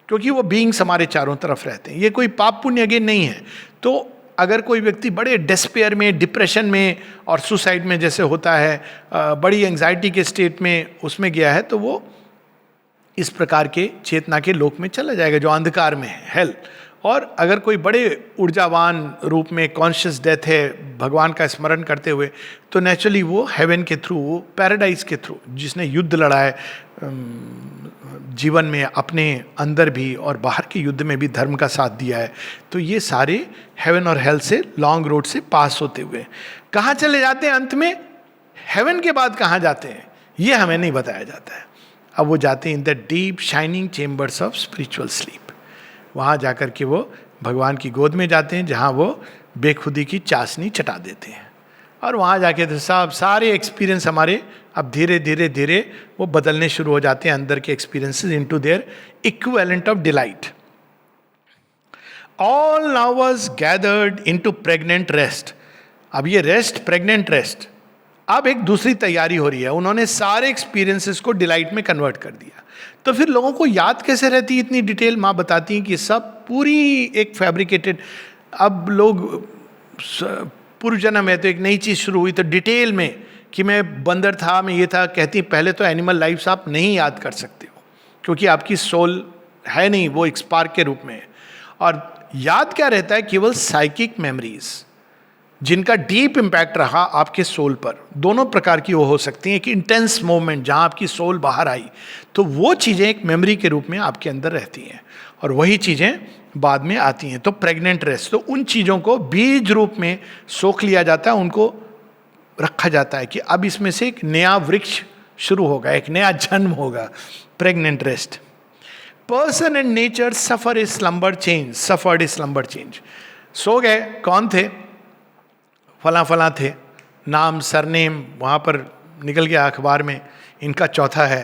क्योंकि वो बीइंग्स हमारे चारों तरफ रहते हैं। ये कोई पाप पुण्य अगेन नहीं है। तो अगर कोई व्यक्ति बड़े डिस्पेयर में, डिप्रेशन में और सुसाइड में जैसे होता है, बड़ी एंजाइटी के स्टेट में उसमें गया है, तो वो इस प्रकार के चेतना के लोक में चला जाएगा जो अंधकार में है, हेल। और अगर कोई बड़े ऊर्जावान रूप में कॉन्शियस डेथ है भगवान का स्मरण करते हुए, तो नेचुरली वो हेवन के थ्रू, वो पैराडाइज के थ्रू, जिसने युद्ध लड़ा है जीवन में अपने अंदर भी और बाहर के युद्ध में भी धर्म का साथ दिया है, तो ये सारे हेवन और हेल से लॉन्ग रोड से पास होते हुए कहाँ चले जाते हैं अंत में? हेवन के बाद कहाँ जाते हैं ये हमें नहीं बताया जाता है। अब वो जाते हैं in the deep shining chambers of spiritual sleep. वहाँ जाकर के वो भगवान की गोद में जाते हैं, जहाँ वो बेखुदी की चाशनी चटा देते हैं। और वहाँ जाके तो सारे एक्सपीरियंस हमारे अब धीरे धीरे धीरे वो बदलने शुरू हो जाते हैं, अंदर के experiences into their equivalent of delight. All now was gathered into pregnant rest. अब ये रेस्ट प्रेग्नेंट रेस्ट, अब एक दूसरी तैयारी हो रही है, उन्होंने सारे एक्सपीरियंसेस को डिलाइट में कन्वर्ट कर दिया। तो फिर लोगों को याद कैसे रहती है इतनी डिटेल? माँ बताती हैं कि सब पूरी एक फैब्रिकेटेड, अब लोग पूर्व जन्म है तो एक नई चीज़ शुरू हुई तो डिटेल में कि मैं बंदर था, मैं ये था, कहती पहले तो एनिमल लाइफ्स आप नहीं याद कर सकते हो क्योंकि आपकी सोल है नहीं, वो एक स्पार्क के रूप में है। और याद क्या रहता है? केवल साइकिक मेमोरीज जिनका डीप इम्पैक्ट रहा आपके सोल पर। दोनों प्रकार की वो हो सकती हैं, कि इंटेंस मोमेंट जहाँ आपकी सोल बाहर आई, तो वो चीज़ें एक मेमोरी के रूप में आपके अंदर रहती हैं और वही चीज़ें बाद में आती हैं। तो प्रेग्नेंट रेस्ट, तो उन चीज़ों को बीज रूप में सोख लिया जाता है, उनको रखा जाता है कि अब इसमें से एक नया वृक्ष शुरू होगा, एक नया जन्म होगा। Pregnant rest. Person and nature suffer a slumber change, suffered a slumber change. सो गए, कौन थे? फला फला थे, नाम सरनेम वहाँ पर निकल गया अखबार में, इनका चौथा है,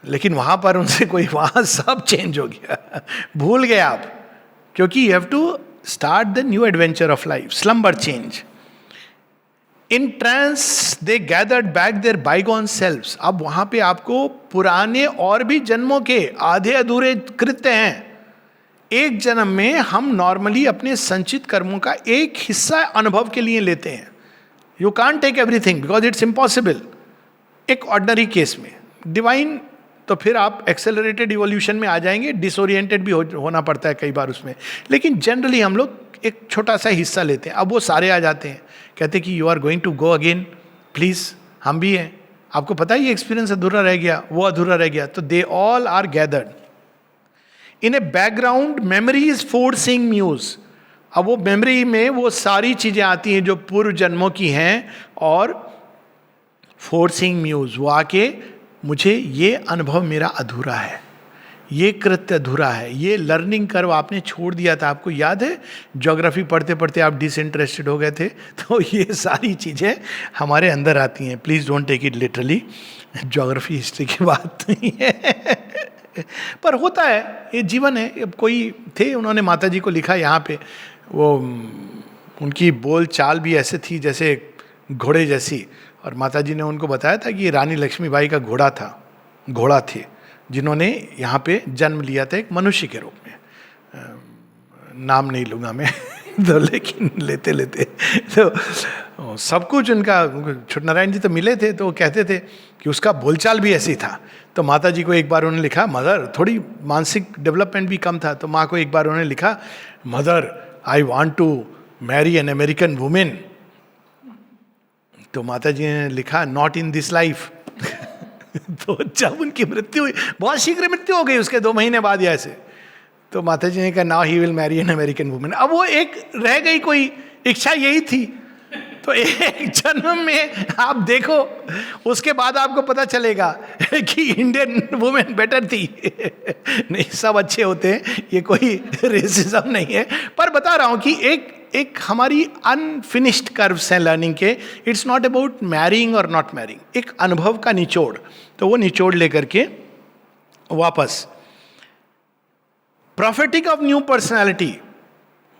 लेकिन वहाँ पर उनसे कोई, वहाँ सब चेंज हो गया, भूल गए आप, क्योंकि you have to start the new adventure of life, slumber change. In trance they gathered back their bygone selves. अब वहाँ पे आपको पुराने और भी जन्मों के आधे अधूरे कृत्य हैं। एक जन्म में हम नॉर्मली अपने संचित कर्मों का एक हिस्सा अनुभव के लिए लेते हैं। You can't take everything because it's impossible. एक ऑर्डिनरी केस में डिवाइन, तो फिर आप एक्सेलरेटेड इवोल्यूशन में आ जाएंगे, डिसोरिएंटेड भी होना पड़ता है कई बार उसमें, लेकिन जनरली हम लोग एक छोटा सा हिस्सा लेते हैं। अब वो सारे आ जाते हैं, कहते हैं कि you are going to go again, please हम भी हैं, आपको पता है ये एक्सपीरियंस अधूरा रह गया, वो अधूरा रह गया। तो they all are gathered in a background memories forcing muse. अब वो मेमोरी में वो सारी चीजें आती हैं जो पूर्व जन्मों की हैं, और फोर्सिंग म्यूज, वो आके मुझे ये अनुभव मेरा अधूरा है, ये कृत्य अधूरा है, ये लर्निंग कर्व आपने छोड़ दिया था। आपको याद है ज्योग्राफी पढ़ते पढ़ते आप डिसइंटरेस्टेड हो गए थे, तो ये सारी चीज़ें हमारे अंदर आती हैं। Please don't take it literally, geography history की बात नहीं है पर होता है, ये जीवन है। अब कोई थे, उन्होंने माता जी को लिखा यहाँ पे, वो उनकी बोल चाल भी ऐसे थी जैसे घोड़े जैसी, और माता जी ने उनको बताया था कि रानी लक्ष्मीबाई का घोड़ा थे जिन्होंने यहाँ पे जन्म लिया था एक मनुष्य के रूप में। नाम नहीं लूँगा मैं तो, लेकिन लेते लेते तो सब कुछ उनका, छोट नारायण जी तो मिले थे, तो वो कहते थे कि उसका बोलचाल भी ऐसी था। तो माता जी को एक बार उन्होंने लिखा, मदर, थोड़ी मानसिक डेवलपमेंट भी कम था, तो माँ को एक बार उन्होंने लिखा, mother I want to marry an American women. तो माता जी ने लिखा, नॉट इन दिस लाइफ तो जब उनकी मृत्यु हुई, बहुत शीघ्र मृत्यु हो गई उसके 2 महीने बाद या ऐसे, तो माता जी ने कहा, now he will marry an American women. अब वो एक रह गई, कोई इच्छा यही थी। तो एक जन्म में आप देखो, उसके बाद आपको पता चलेगा कि इंडियन वुमेन बेटर थी नहीं, सब अच्छे होते हैं, ये कोई रेसिज्म नहीं है, पर बता रहा हूं कि एक हमारी अनफिनिश्ड कर्व्स हैं लर्निंग के। इट्स नॉट अबाउट मैरिंग और नॉट मैरिंग, एक अनुभव का निचोड़। तो वो निचोड़ लेकर के वापस प्रॉफिटिक ऑफ न्यू पर्सनैलिटी,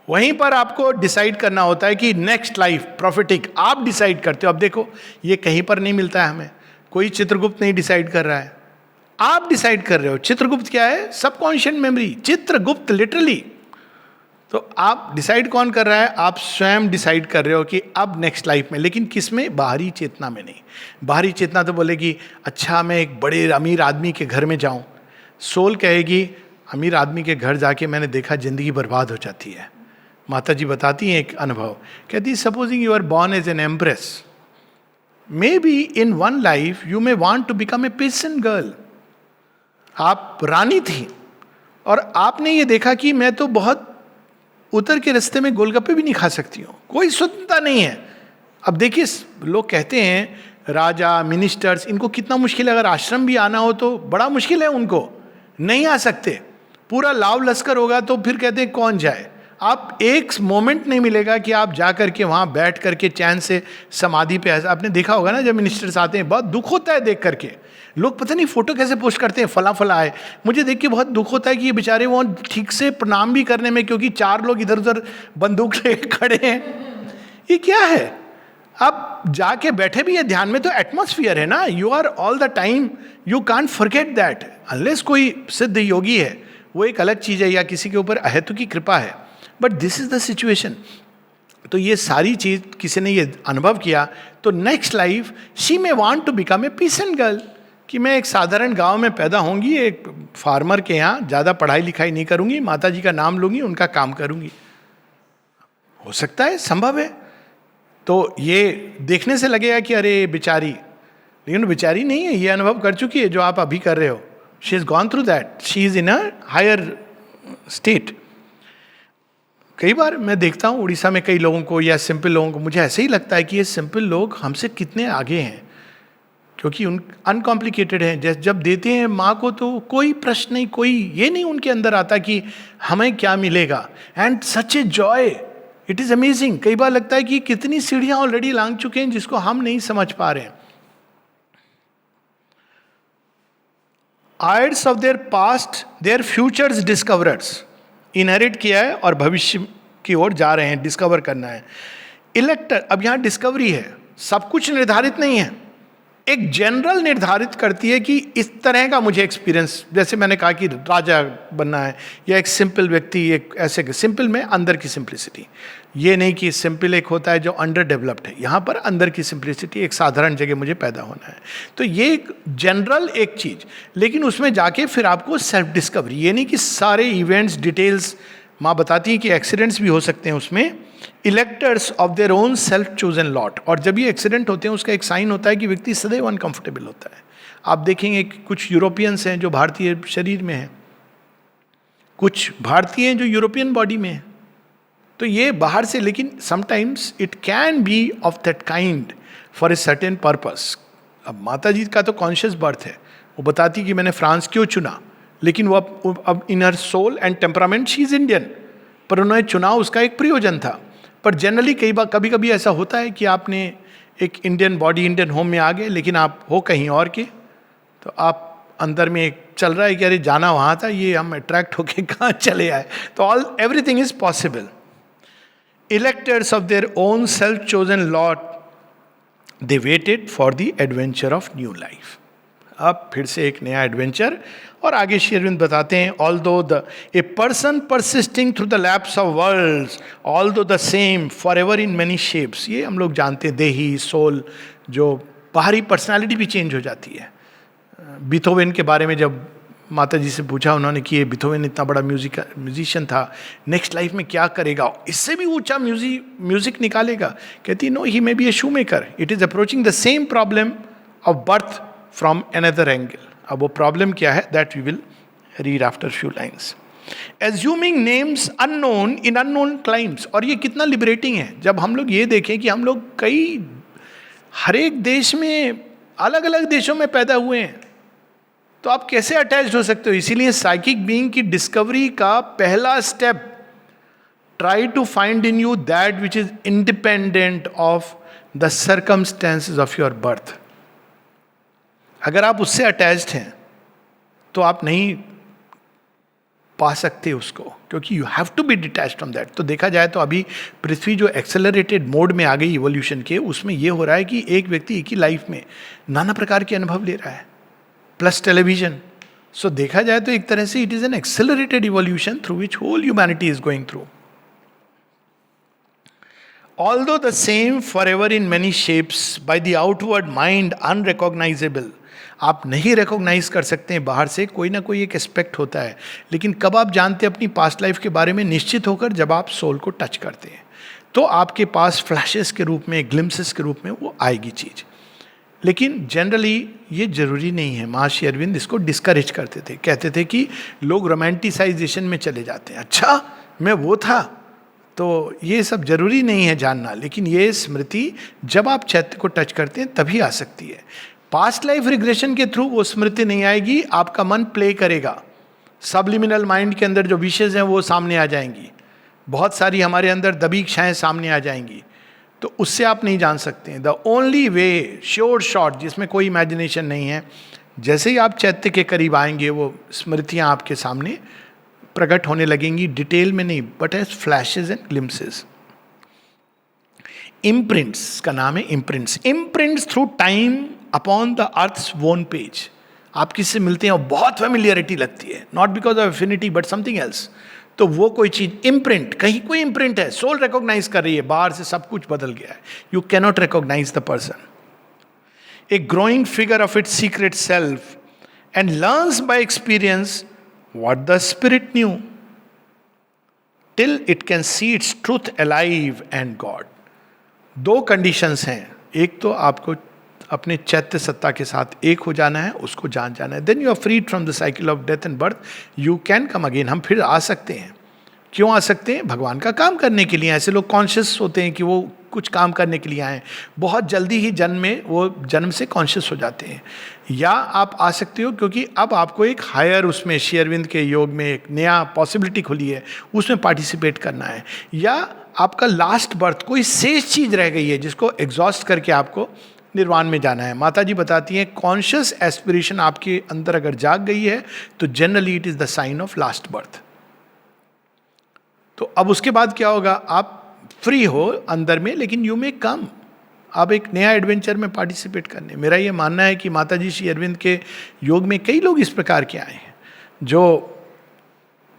वहीं पर आपको डिसाइड करना होता है कि नेक्स्ट लाइफ प्रॉफिटिक आप डिसाइड करते हो। अब देखो, ये कहीं पर नहीं मिलता है हमें, कोई चित्रगुप्त नहीं डिसाइड कर रहा है, आप डिसाइड कर रहे हो। चित्रगुप्त क्या है? Subconscious memory, Chitragupta literally. तो आप डिसाइड कौन कर रहा है? आप स्वयं डिसाइड कर रहे हो कि अब नेक्स्ट लाइफ में, लेकिन किस में? बाहरी चेतना में नहीं। बाहरी चेतना तो बोलेगी अच्छा मैं एक बड़े अमीर आदमी के घर में जाऊं, सोल कहेगी अमीर आदमी के घर जाके मैंने देखा जिंदगी बर्बाद हो जाती है। माता जी बताती हैं एक अनुभव, कहती supposing you are born as an empress, may be in one life you may want to become a peasant girl. आप रानी थी और आपने ये देखा कि मैं तो बहुत उतर के रास्ते में गोलगप्पे भी नहीं खा सकती हूँ, कोई स्वतंत्रता नहीं है। अब देखिए, लोग कहते हैं राजा, मिनिस्टर्स, इनको कितना मुश्किल है, अगर आश्रम भी आना हो तो बड़ा मुश्किल है, उनको नहीं आ सकते, पूरा लाव लश्कर होगा, तो फिर कहते हैं कौन जाए। आप एक मोमेंट नहीं मिलेगा कि आप जा करके वहाँ बैठ करके चैन से समाधि पे। आपने देखा होगा ना, जब मिनिस्टर्स आते हैं बहुत दुख होता है देख करके, लोग पता नहीं फोटो कैसे पोस्ट करते हैं, फला फला आए। मुझे देख के बहुत दुख होता है कि ये बेचारे वो ठीक से प्रणाम भी करने में, क्योंकि 4 लोग इधर उधर बंदूक लेके खड़े हैं, ये क्या है? अब जाके बैठे भी है ध्यान में, तो एटमॉस्फियर है ना, you are all the time, you can't forget that unless कोई सिद्ध योगी है, वो एक अलग चीज है, या किसी के ऊपर अहेतु की कृपा है, but this is the situation. तो ये सारी चीज किसी ने ये अनुभव किया, तो next life she may want to become a peasant girl, कि मैं एक साधारण गांव में पैदा होंगी, एक फार्मर के यहाँ, ज़्यादा पढ़ाई लिखाई नहीं करूंगी, माता जी का नाम लूंगी, उनका काम करूंगी. हो सकता है, संभव है. तो ये देखने से लगेगा कि अरे बेचारी, लेकिन बेचारी नहीं है, ये अनुभव कर चुकी है जो आप अभी कर रहे हो. She is gone through that, she is in a higher state. कई बार मैं देखता हूँ उड़ीसा में कई लोगों को, या सिंपल लोगों को, मुझे ऐसे ही लगता है कि ये सिंपल लोग हमसे कितने आगे हैं, क्योंकि उन अनकॉम्प्लिकेटेड हैं. जैसे जब देते हैं माँ को तो कोई प्रश्न नहीं, कोई ये नहीं उनके अंदर आता कि हमें क्या मिलेगा. And such a joy, it is amazing. कई बार लगता है कि कितनी सीढ़ियां ऑलरेडी लांग चुके हैं जिसको हम नहीं समझ पा रहे हैं. Aides of their past their futures discoverers, inherit किया है और भविष्य की ओर जा रहे हैं, डिस्कवर करना है. इलेक्टर, अब यहां डिस्कवरी है, सब कुछ निर्धारित नहीं है, एक जनरल निर्धारित करती है कि इस तरह का मुझे एक्सपीरियंस, जैसे मैंने कहा कि राजा बनना है, या एक सिंपल व्यक्ति, एक ऐसे सिंपल में अंदर की सिंप्लिसिटी. ये नहीं कि सिंपल एक होता है जो अंडर डेवलप्ड है, यहाँ पर अंदर की सिंप्लिसिटी, एक साधारण जगह मुझे पैदा होना है. तो ये एक जनरल एक चीज, लेकिन उसमें जाके फिर आपको सेल्फ डिस्कवरी. ये नहीं कि सारे इवेंट्स डिटेल्स, माँ बताती है कि एक्सीडेंट्स भी हो सकते हैं उसमें. Electors of their own self chosen lot, और जब ये एक्सीडेंट होते हैं उसका एक साइन होता है कि व्यक्ति सदैव अनकंफर्टेबल होता है. आप देखेंगे कि कुछ यूरोपियंस हैं जो भारतीय शरीर में हैं, कुछ भारतीय हैं जो यूरोपियन बॉडी में हैं. तो ये बाहर से, लेकिन sometimes it can be of that kind for a certain purpose. अब माता जी का तो कॉन्शियस बर्थ है, वो बताती कि मैंने फ्रांस क्यों चुना, लेकिन वो अब in her soul and temperament she is Indian, पर उन्होंने चुना उसका एक प्रयोजन था. पर जनरली कई बार कभी कभी ऐसा होता है कि आपने एक इंडियन बॉडी, इंडियन होम में आ गए, लेकिन आप हो कहीं और के, तो आप अंदर में एक चल रहा है कि अरे जाना वहाँ था, ये हम अट्रैक्ट होके कहाँ चले आए. तो all everything is possible. Electors of their own self chosen lot, they waited for the adventure of new life. अब फिर से एक नया एडवेंचर. और आगे श्री अरविंद बताते हैं, although the a person persisting through the lapse of worlds, although the same for ever in many shapes. ये हम लोग जानते हैं, देही सोल, जो बाहरी पर्सनालिटी भी चेंज हो जाती है. बीथोवेन के बारे में जब माता जी से पूछा उन्होंने कि ये बीथोवेन इतना बड़ा म्यूजिशियन था, नेक्स्ट लाइफ में क्या करेगा, इससे भी ऊंचा म्यूजिक निकालेगा. कहती no, he may be a shoe maker, it is approaching the same problem of birth from another angle. अब वो प्रॉब्लम क्या है, that we will read after few lines. Assuming names unknown in unknown climes. और ये कितना लिबरेटिंग है जब हम लोग ये देखें कि हम लोग हर एक देश में, अलग अलग देशों में पैदा हुए हैं, तो आप कैसे अटैच्ड हो सकते हो. इसीलिए साइकिक बीइंग की डिस्कवरी का पहला step, try to find in you that which is independent of the circumstances of your birth. अगर आप उससे अटैच्ड हैं तो आप नहीं पा सकते उसको, क्योंकि you have to be detached from that. तो देखा जाए तो अभी पृथ्वी जो एक्सेलरेटेड मोड में आ गई इवोल्यूशन के, उसमें यह हो रहा है कि एक व्यक्ति एक ही लाइफ में नाना प्रकार के अनुभव ले रहा है, प्लस टेलीविजन. सो देखा जाए तो एक तरह से it is an accelerated evolution through which whole humanity is going through. Although the same forever in many shapes, by the outward mind unrecognizable. आप नहीं रिकॉग्नाइज कर सकते हैं बाहर से, कोई ना कोई एक एस्पेक्ट होता है, लेकिन कब आप जानते हैं अपनी पास्ट लाइफ के बारे में निश्चित होकर, जब आप सोल को टच करते हैं, तो आपके पास फ्लैशेस के रूप में, ग्लिम्सेस के रूप में वो आएगी चीज. लेकिन जनरली ये जरूरी नहीं है. महर्षि अरविंद इसको डिस्करेज करते थे, कहते थे कि लोग रोमांटिसाइजेशन में चले जाते हैं. अच्छा मैं वो था, तो ये सब जरूरी नहीं है जानना. लेकिन ये स्मृति जब आप चैत्य को टच करते हैं तभी आ सकती है. पास्ट लाइफ रिग्रेशन के थ्रू वो स्मृति नहीं आएगी, आपका मन प्ले करेगा. सबलिमिनल माइंड के अंदर जो विशेष हैं वो सामने आ जाएंगी, बहुत सारी हमारे अंदर दबी इच्छाएं सामने आ जाएंगी, तो उससे आप नहीं जान सकते हैं. The only way, sure shot, जिसमें कोई इमेजिनेशन नहीं है, जैसे ही आप चैत्य के करीब आएंगे वो स्मृतियां आपके सामने प्रकट होने लगेंगी, डिटेल में नहीं, but as flashes and glimpses. Imprints का नाम है imprints. Imprints through time upon the earth's own page. आप किससे मिलते हैं और बहुत फेमिलियरिटी लगती है, not because of affinity but something else. तो वो कोई चीज इम्प्रिंट, कहीं कोई इम्प्रिंट है, सोल रिकॉग्नाइज कर रही है, बाहर से सब कुछ बदल गया है, you cannot recognise the person. A growing figure of its secret self and learns by experience what the spirit knew till it can see its truth alive and God. दो कंडीशंस हैं, एक तो आपको अपने चैत्य सत्ता के साथ एक हो जाना है, उसको जान जाना है, then you are freed from the cycle of death and birth, you can come again. हम फिर आ सकते हैं। क्यों आ सकते हैं? भगवान का काम करने के लिए। ऐसे लोग कॉन्शियस होते हैं कि वो कुछ काम करने के लिए आए, बहुत जल्दी ही जन्म में वो जन्म से कॉन्शियस हो जाते हैं। या आप आ सकते हो क्योंकि अब आपको एक हायर उसमें श्री अरविंद के योग में एक नया पॉसिबिलिटी खुली है, उसमें पार्टिसिपेट करना है। या आपका लास्ट बर्थ कोई शेष चीज रह गई है जिसको एग्जॉस्ट करके आपको निर्वाण में जाना है। माता जी बताती हैं कॉन्शियस एस्पिरेशन आपके अंदर अगर जाग गई है तो generally it is the sign of last birth. तो अब उसके बाद क्या होगा? आप फ्री हो अंदर में, लेकिन यू मे कम अब एक नया एडवेंचर में पार्टिसिपेट करने। मेरा ये मानना है कि माता जी श्री अरविंद के योग में कई लोग इस प्रकार के आए हैं जो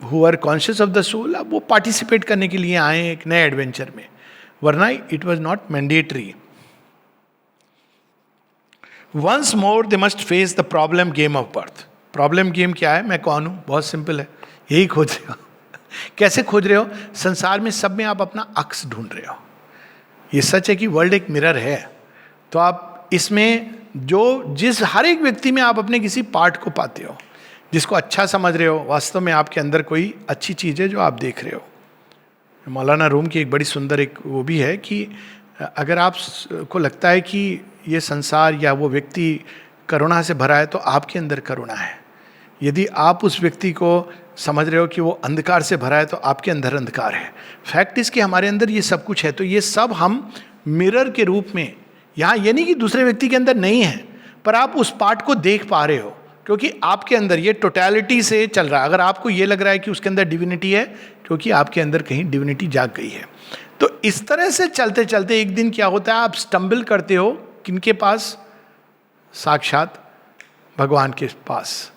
who are conscious of the soul, अब वो पार्टिसिपेट करने के लिए आए एक नए एडवेंचर में, वरना it was not mandatory. Once more they must face the problem game of birth. Problem game क्या है? मैं कौन हूं? बहुत सिंपल है, यही खोज रहे हो। कैसे खोज रहे हो? संसार में सब में आप अपना अक्स ढूंढ रहे हो। ये सच है कि वर्ल्ड एक मिरर है, तो आप इसमें जिस हर एक व्यक्ति में आप अपने किसी पार्ट को पाते हो, जिसको अच्छा समझ रहे हो। वास्तव में आपके अंदर कोई अच्छी चीज़ है जो आप देख रहे हो। मौलाना रूम की एक बड़ी सुंदर एक वो भी है कि अगर आप को लगता है कि ये संसार या वो व्यक्ति करुणा से भरा है, तो आपके अंदर करुणा है। यदि आप उस व्यक्ति को समझ रहे हो कि वो अंधकार से भरा है, तो आपके अंदर अंधकार है। फैक्ट इसके हमारे अंदर ये सब कुछ है। तो ये सब हम मिरर के रूप में, यहाँ ये नहीं कि दूसरे व्यक्ति के अंदर नहीं है, पर आप उस पार्ट को देख पा रहे हो क्योंकि आपके अंदर ये टोटलिटी से चल रहा है। अगर आपको ये लग रहा है कि उसके अंदर डिविनिटी है, क्योंकि आपके अंदर कहीं डिविनिटी जाग गई है। तो इस तरह से चलते चलते एक दिन क्या होता है, आप स्टम्बल करते हो किनके पास? साक्षात भगवान के पास,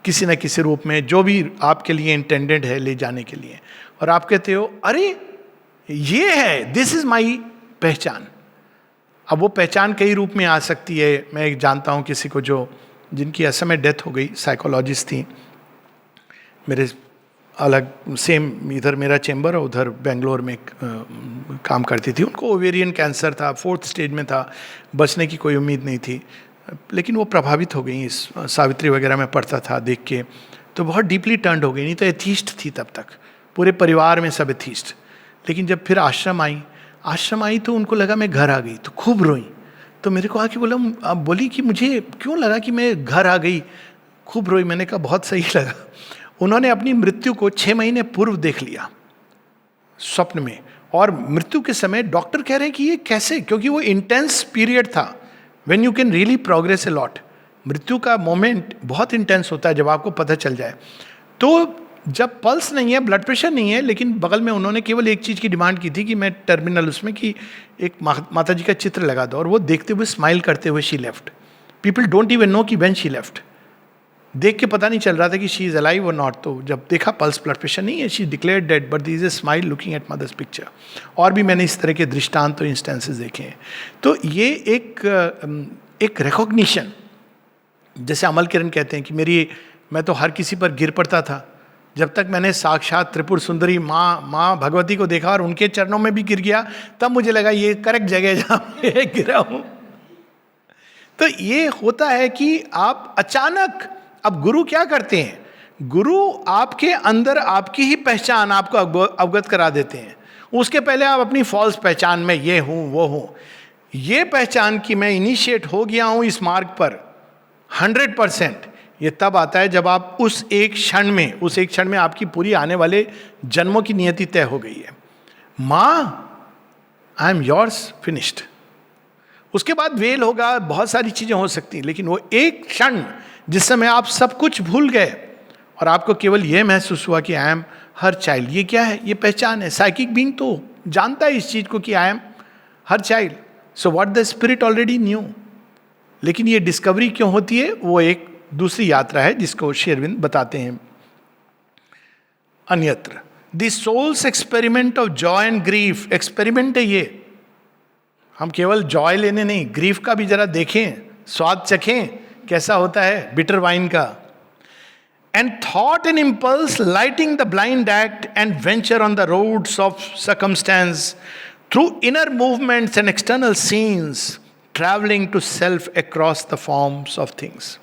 किसी न किसी रूप में, जो भी आपके लिए इंटेंडेड है ले जाने के लिए। और आप कहते हो अरे ये है, दिस इज माई पहचान। अब वो पहचान कई रूप में आ सकती है। मैं एक जानता हूँ किसी को जिनकी असमय डेथ हो गई, साइकोलॉजिस्ट थी, मेरे अलग सेम, इधर मेरा चेंबर और उधर बेंगलोर में काम करती थी। उनको ओवेरियन कैंसर था, 4th स्टेज में था, बचने की कोई उम्मीद नहीं थी, लेकिन वो प्रभावित हो गई। इस सावित्री वगैरह में पढ़ता था देख के, तो बहुत डीपली टर्न्ड हो गई। नहीं तो एथीस्ट थी तब तक, पूरे परिवार में सब एथीस्ट। लेकिन जब फिर आश्रम आई तो उनको लगा मैं घर आ गई, तो खूब रोई। तो मेरे को आके बोली कि मुझे क्यों लगा कि मैं घर आ गई, खूब रोई। मैंने कहा बहुत सही लगा। उन्होंने अपनी मृत्यु को 6 महीने पूर्व देख लिया स्वप्न में, और मृत्यु के समय डॉक्टर कह रहे हैं कि ये कैसे, क्योंकि वो इंटेंस पीरियड था when you can really progress a lot. मृत्यु का मोमेंट बहुत इंटेंस होता है जब आपको पता चल जाए। तो जब पल्स नहीं है, ब्लड प्रेशर नहीं है, लेकिन बगल में उन्होंने केवल एक चीज़ की डिमांड की थी कि मैं टर्मिनल उसमें कि एक माता जी का चित्र लगा दो, और वो देखते हुए स्माइल करते हुए she left. People don't even know कि व्हेन शी लेफ्ट। देख के पता नहीं चल रहा था कि शी इज अलाइव और नॉट। तो जब देखा पल्स ब्लड प्रेशर नहीं है, she declare dead, but this is a smile looking at mother's picture. और भी मैंने इस तरह के दृष्टांत तो इंस्टेंसेस देखे हैं। तो ये एक रिकॉग्निशन, जैसे अमल किरण कहते हैं कि मैं तो हर किसी पर गिर पड़ता था, जब तक मैंने साक्षात त्रिपुर सुंदरी माँ भगवती को देखा और उनके चरणों में भी गिर गया, तब मुझे लगा ये करेक्ट जगह है जहाँ मैं गिरा हूँ। तो ये होता है कि आप अचानक, अब गुरु क्या करते हैं? गुरु आपके अंदर आपकी ही पहचान आपको अवगत करा देते हैं। उसके पहले आप अपनी फॉल्स पहचान में ये हूँ वो हूँ, ये पहचान कि मैं इनिशिएट हो गया हूँ इस मार्ग पर 100%, ये तब आता है जब आप उस एक क्षण में आपकी पूरी आने वाले जन्मों की नियति तय हो गई है। माँ आई एम योर्स, फिनिश्ड। उसके बाद वेल होगा, बहुत सारी चीजें हो सकती, लेकिन वो एक क्षण जिस समय आप सब कुछ भूल गए और आपको केवल यह महसूस हुआ कि आई एम हर चाइल्ड। ये क्या है? ये पहचान है। साइकिक बीइंग तो जानता है इस चीज को कि I am her child. So what the spirit already knew. लेकिन ये डिस्कवरी क्यों होती है, वो एक दूसरी यात्रा है जिसको श्री अरविंद बताते हैं अन्यत्र. The soul's experiment of joy and grief. Experiment है ये. हम केवल जॉय लेने नहीं, ग्रीफ का भी जरा देखें, स्वाद चखें कैसा होता है बिटर वाइन का. And thought and impulse lighting the blind act and venture on the roads of circumstance through inner movements and external scenes travelling to self across the forms of things.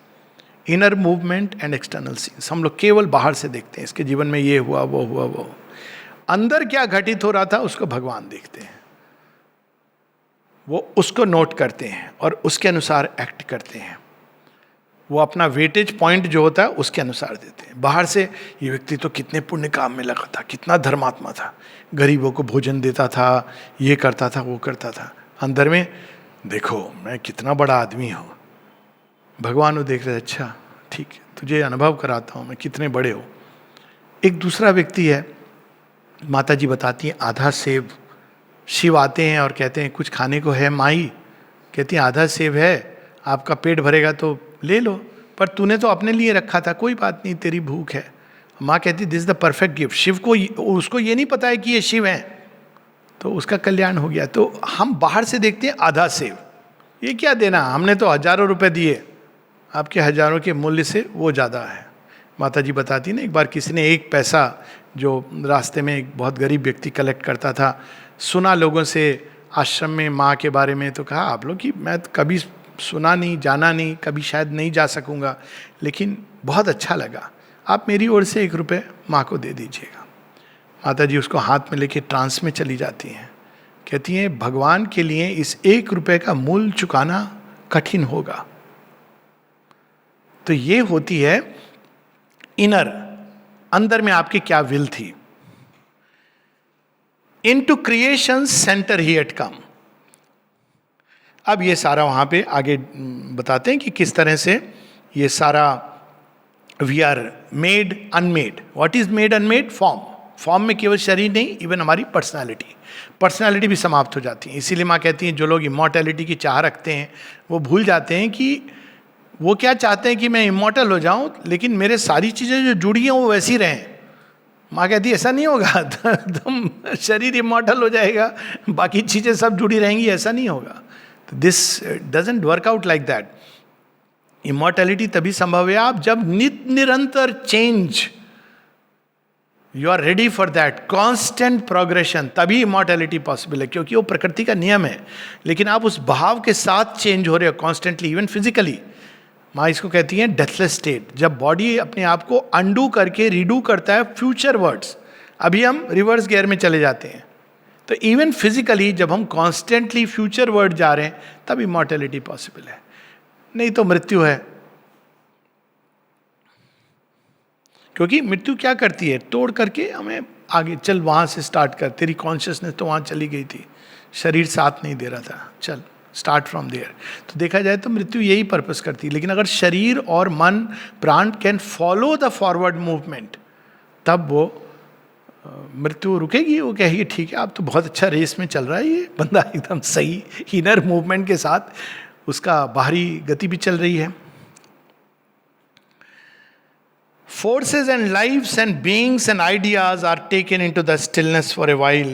Inner movement and external scenes. हम लोग केवल बाहर से देखते हैं, इसके जीवन में ये हुआ वो हुआ वो. अंदर क्या घटित हो रहा था उसको भगवान देखते हैं, वो उसको नोट करते हैं और उसके अनुसार एक्ट करते हैं. वो अपना वेटेज पॉइंट जो होता है उसके अनुसार देते हैं. बाहर से ये व्यक्ति तो कितने पुण्य काम में लगा था, कितना धर्मात्मा था, गरीबों को भोजन देता था, ये करता था वो करता था. अंदर में देखो मैं कितना बड़ा आदमी हूँ. भगवान वो देख रहे, अच्छा ठीक है, तुझे अनुभव कराता हूँ मैं कितने बड़े हो. एक दूसरा व्यक्ति है, माता जी बताती हैं, आधा सेब. शिव आते हैं और कहते हैं कुछ खाने को है माई. कहती हैं आधा सेब है, आपका पेट भरेगा तो ले लो, पर तूने तो अपने लिए रखा था, कोई बात नहीं तेरी भूख है. माँ कहती this is the perfect gift. Shiva को उसको ये नहीं पता है कि ये शिव हैं, तो उसका कल्याण हो गया. तो हम बाहर से देखते हैं आधा सेब, ये क्या देना, हमने तो हजारों रुपए दिए, आपके हजारों के मूल्य से वो ज़्यादा है. माता जी बताती ना, एक बार किसी ने एक पैसा जो रास्ते में एक बहुत गरीब व्यक्ति कलेक्ट करता था, सुना लोगों से आश्रम में माँ के बारे में, तो कहा आप लोग कि मैं कभी सुना नहीं, जाना नहीं, कभी शायद नहीं जा सकूँगा, लेकिन बहुत अच्छा लगा, आप मेरी ओर से 1 रुपये माँ को दे दीजिएगा. माता जी उसको हाथ में लेके ट्रांस में चली जाती हैं. कहती हैं भगवान के लिए इस 1 रुपये का मूल्य चुकाना कठिन होगा. तो ये होती है इनर, अंदर में आपकी क्या विल थी. इनटू क्रिएशन सेंटर ही एट कम. अब ये सारा वहां पे आगे बताते हैं कि किस तरह से ये सारा we are made unmade. What is made unmade? Form. Form में केवल शरीर नहीं, इवन हमारी पर्सनालिटी भी समाप्त हो जाती है. इसीलिए माँ कहती हैं जो लोग इमॉर्टैलिटी की चाह रखते हैं वो भूल जाते हैं कि वो क्या चाहते हैं कि मैं इमॉर्टल हो जाऊं, लेकिन मेरे सारी चीज़ें जो जुड़ी हैं वो वैसी रहें. माँ कहती है ऐसा नहीं होगा, तुम शरीर इमॉर्टल हो जाएगा, बाकी चीज़ें सब जुड़ी रहेंगी, ऐसा नहीं होगा. तो this doesn't work out like that. Immortality तभी संभव है आप जब निरंतर change, you are ready for that constant progression, तभी इमॉर्टैलिटी पॉसिबल है, क्योंकि वो प्रकृति का नियम है. लेकिन आप उस भाव के साथ चेंज हो रहे हो कॉन्स्टेंटली, इवन फिजिकली. माँ इसको कहती हैं डेथलेस स्टेट. जब बॉडी अपने आप को अंडू करके रीडू करता है फ्यूचर वर्ड्स, अभी हम रिवर्स गियर में चले जाते हैं. तो इवन फिजिकली जब हम कॉन्स्टेंटली फ्यूचर वर्ड जा रहे हैं तब इमॉर्टैलिटी पॉसिबल है, नहीं तो मृत्यु है. क्योंकि मृत्यु क्या करती है, तोड़ करके हमें आगे चल, वहाँ से स्टार्ट कर, तेरी कॉन्शियसनेस तो वहाँ चली गई थी, शरीर साथ नहीं दे रहा था, चल स्टार्ट फ्रॉम देयर. तो देखा जाए तो मृत्यु यही पर्पस करती है. लेकिन अगर शरीर और मन प्राण can follow the forward movement, तब वो मृत्यु रुकेगी. वो कहेगी ठीक है आप तो बहुत अच्छा रेस में चल रहा है, ये बंदा एकदम सही इनर मूवमेंट के साथ उसका बाहरी गति भी चल रही है. Forces and lives and beings and ideas are taken into the stillness for a while.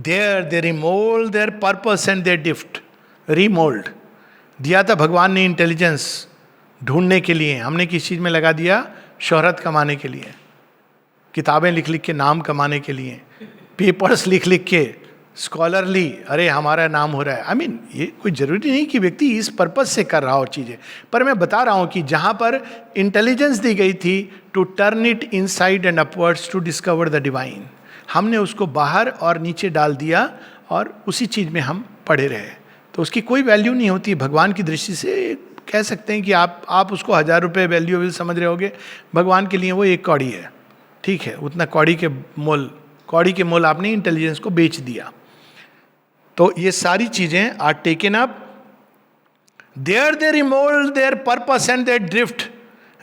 There they remold their purpose and their gift. Remold. दिया था भगवान ने इंटेलिजेंस ढूंढने के लिए, हमने किस चीज़ में लगा दिया? शोहरत कमाने के लिए, किताबें लिख लिख के नाम कमाने के लिए, पेपर्स लिख लिख के स्कॉलरली, अरे हमारा नाम हो रहा है. आई मीन ये कोई ज़रूरी नहीं कि व्यक्ति इस पर्पस से कर रहा हो चीज़ें, पर मैं बता रहा हूँ कि जहाँ पर इंटेलिजेंस दी गई थी to turn it inside and upwards to discover the divine, हमने उसको बाहर और नीचे डाल दिया और उसी चीज़ में हम पड़े रहे. तो उसकी कोई वैल्यू नहीं होती. भगवान की दृष्टि से कह सकते हैं कि आप उसको 1000 रुपये वैल्यूएबल समझ रहे होगे, भगवान के लिए वो 1 कौड़ी है. ठीक है, उतना कौड़ी के मोल आपने इंटेलिजेंस को बेच दिया. तो ये सारी चीजें are taken up. There they remould their purpose and their drift,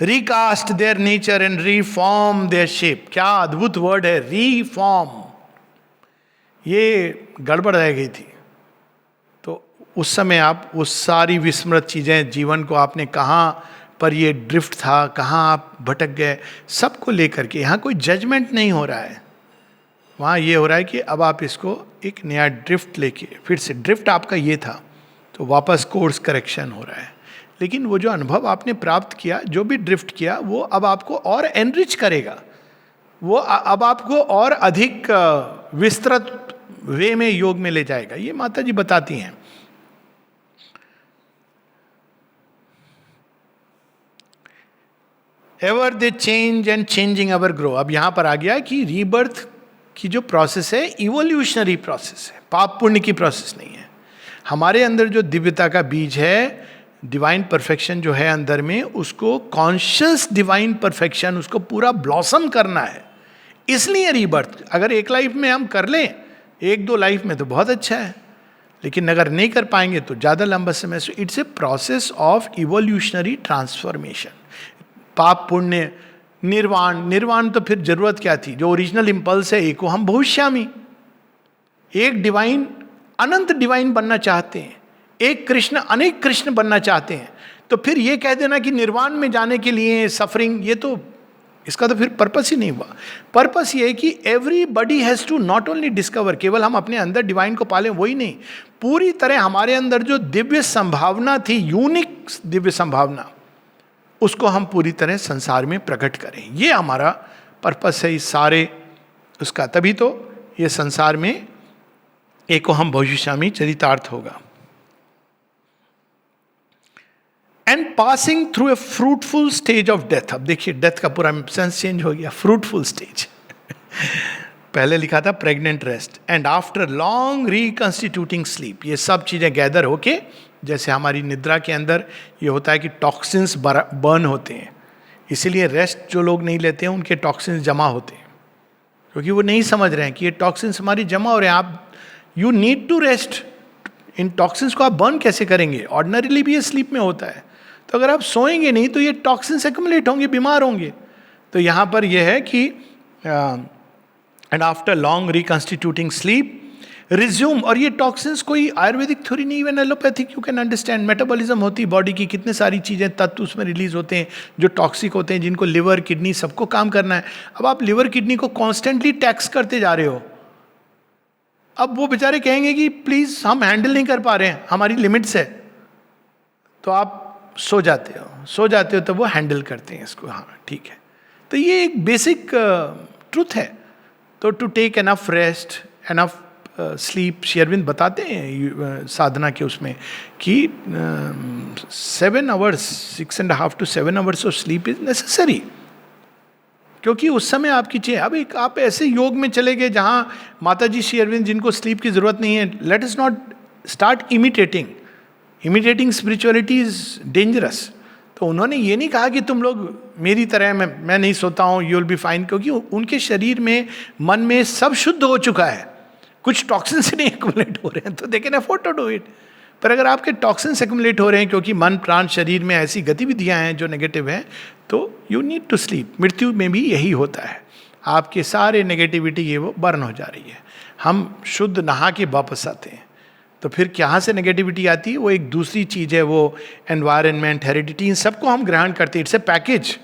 recast their nature and reform their shape. क्या अद्भुत वर्ड है रीफॉर्म. ये गड़बड़ रह गई थी. उस समय आप उस सारी विस्मृत चीज़ें, जीवन को आपने कहाँ पर ये ड्रिफ्ट था, कहाँ आप भटक गए, सबको लेकर के, यहाँ कोई जजमेंट नहीं हो रहा है, वहाँ ये हो रहा है कि अब आप इसको एक नया ड्रिफ्ट लेके, फिर से ड्रिफ्ट आपका ये था तो वापस कोर्स करेक्शन हो रहा है। लेकिन वो जो अनुभव आपने प्राप्त किया, जो भी ड्रिफ्ट किया, वो अब आपको और एनरिच करेगा, वो अब आपको और अधिक विस्तृत वे में योग में ले जाएगा। ये माता जी बताती हैं। Ever they change and changing our grow. अब यहां पर आ गया कि रीबर्थ की जो प्रोसेस है इवोल्यूशनरी प्रोसेस है, पाप पुण्य की प्रोसेस नहीं है। हमारे अंदर जो दिव्यता का बीज है, डिवाइन परफेक्शन जो है अंदर में, उसको कॉन्शियस डिवाइन परफेक्शन, उसको पूरा ब्लॉसम करना है। इसलिए रीबर्थ अगर एक लाइफ में हम कर लें, एक दो लाइफ में तो बहुत अच्छा है, लेकिन अगर नहीं कर पाएंगे तो ज़्यादा लंबा समय। So it's a process of evolutionary transformation. पाप पुण्य, निर्वाण, निर्वाण तो फिर जरूरत क्या थी? जो ओरिजिनल इंपल्स है, एको हम भविष्यामी, एक डिवाइन अनंत डिवाइन बनना चाहते हैं, एक कृष्ण अनेक कृष्ण बनना चाहते हैं, तो फिर ये कह देना कि निर्वाण में जाने के लिए सफरिंग, ये तो इसका तो फिर पर्पस ही नहीं हुआ। पर्पस ये है कि everybody has to not only discover, केवल हम अपने अंदर डिवाइन को पालें वही नहीं, पूरी तरह हमारे अंदर जो दिव्य संभावना थी, यूनिक दिव्य संभावना, उसको हम पूरी तरह संसार में प्रकट करें। ये हमारा पर्पस है इस सारे उसका। तभी तो ये संसार में एको हम भविष्यामी चरितार्थ होगा। And passing through a fruitful stage of death. अब देखिए डेथ का पूरा सेंस चेंज हो गया, फ्रूटफुल स्टेज। पहले लिखा था pregnant rest. And after long reconstituting sleep, ये सब चीजें गैदर होके, जैसे हमारी निद्रा के अंदर ये होता है कि टॉक्सिन्स बर्न होते हैं, इसीलिए रेस्ट जो लोग नहीं लेते हैं उनके टॉक्सिन्स जमा होते हैं, क्योंकि वो नहीं समझ रहे हैं कि ये टॉक्सिन्स हमारी जमा हो रहे हैं। आप यू नीड टू रेस्ट। इन टॉक्सिन्स को आप बर्न कैसे करेंगे? ऑर्डिनरीली भी ये स्लीप में होता है, तो अगर आप सोएंगे नहीं तो ये टॉक्सिन्स एक्युमुलेट होंगे, बीमार होंगे। तो यहाँ पर यह है कि and after long reconstituting sleep resume. और ये टॉक्सिन्स कोई आयुर्वेदिक थ्योरी नहीं, even allopathic you can understand. Metabolism होती है बॉडी की, कितने सारी चीज़ें, तत्व उसमें रिलीज होते हैं जो टॉक्सिक होते हैं, जिनको लिवर किडनी सबको काम करना है। अब आप लिवर किडनी को कॉन्स्टेंटली टैक्स करते जा रहे हो, अब वो बेचारे कहेंगे कि प्लीज हम हैंडल नहीं कर पा रहे हैं, हमारी लिमिट्स है, तो आप सो जाते हो तो वो हैंडल करते हैं इसको। हाँ ठीक है, तो ये एक बेसिक ट्रूथ है। तो to take enough rest, enough sleep, Shri Aurobindo बताते हैं साधना के उसमें कि 7 hours, 6.5 to 7 hours of sleep is necessary, क्योंकि उस समय आपकी चाहिए। अब एक आप ऐसे योग में चले गए जहाँ माता जी श्री अरविंद जिनको स्लीप की जरूरत नहीं है, let us not start imitating spirituality is dangerous. तो उन्होंने ये नहीं कहा कि तुम लोग मेरी तरह, मैं नहीं सोता हूँ, यू विल बी फाइन, क्योंकि उनके शरीर में, मन में सब शुद्ध हो चुका है, कुछ टॉक्सिन्स नहीं एक्युमुलेट हो रहे हैं, तो they can afford to do it. पर अगर आपके टॉक्सिन्स एक्युमुलेट हो रहे हैं क्योंकि मन प्राण शरीर में ऐसी गतिविधियां हैं जो नेगेटिव हैं, तो यू नीड टू स्लीप। मृत्यु में भी यही होता है, आपके सारे नेगेटिविटी ये वो बर्न हो जा रही है। हम शुद्ध नहा के वापस आते हैं, तो फिर कहाँ से नेगेटिविटी आती है? वो एक दूसरी चीज़ है, वो एनवायरनमेंट, हेरिडिटी, इन सबको हम ग्रहण करते हैं। इट्स ए पैकेज,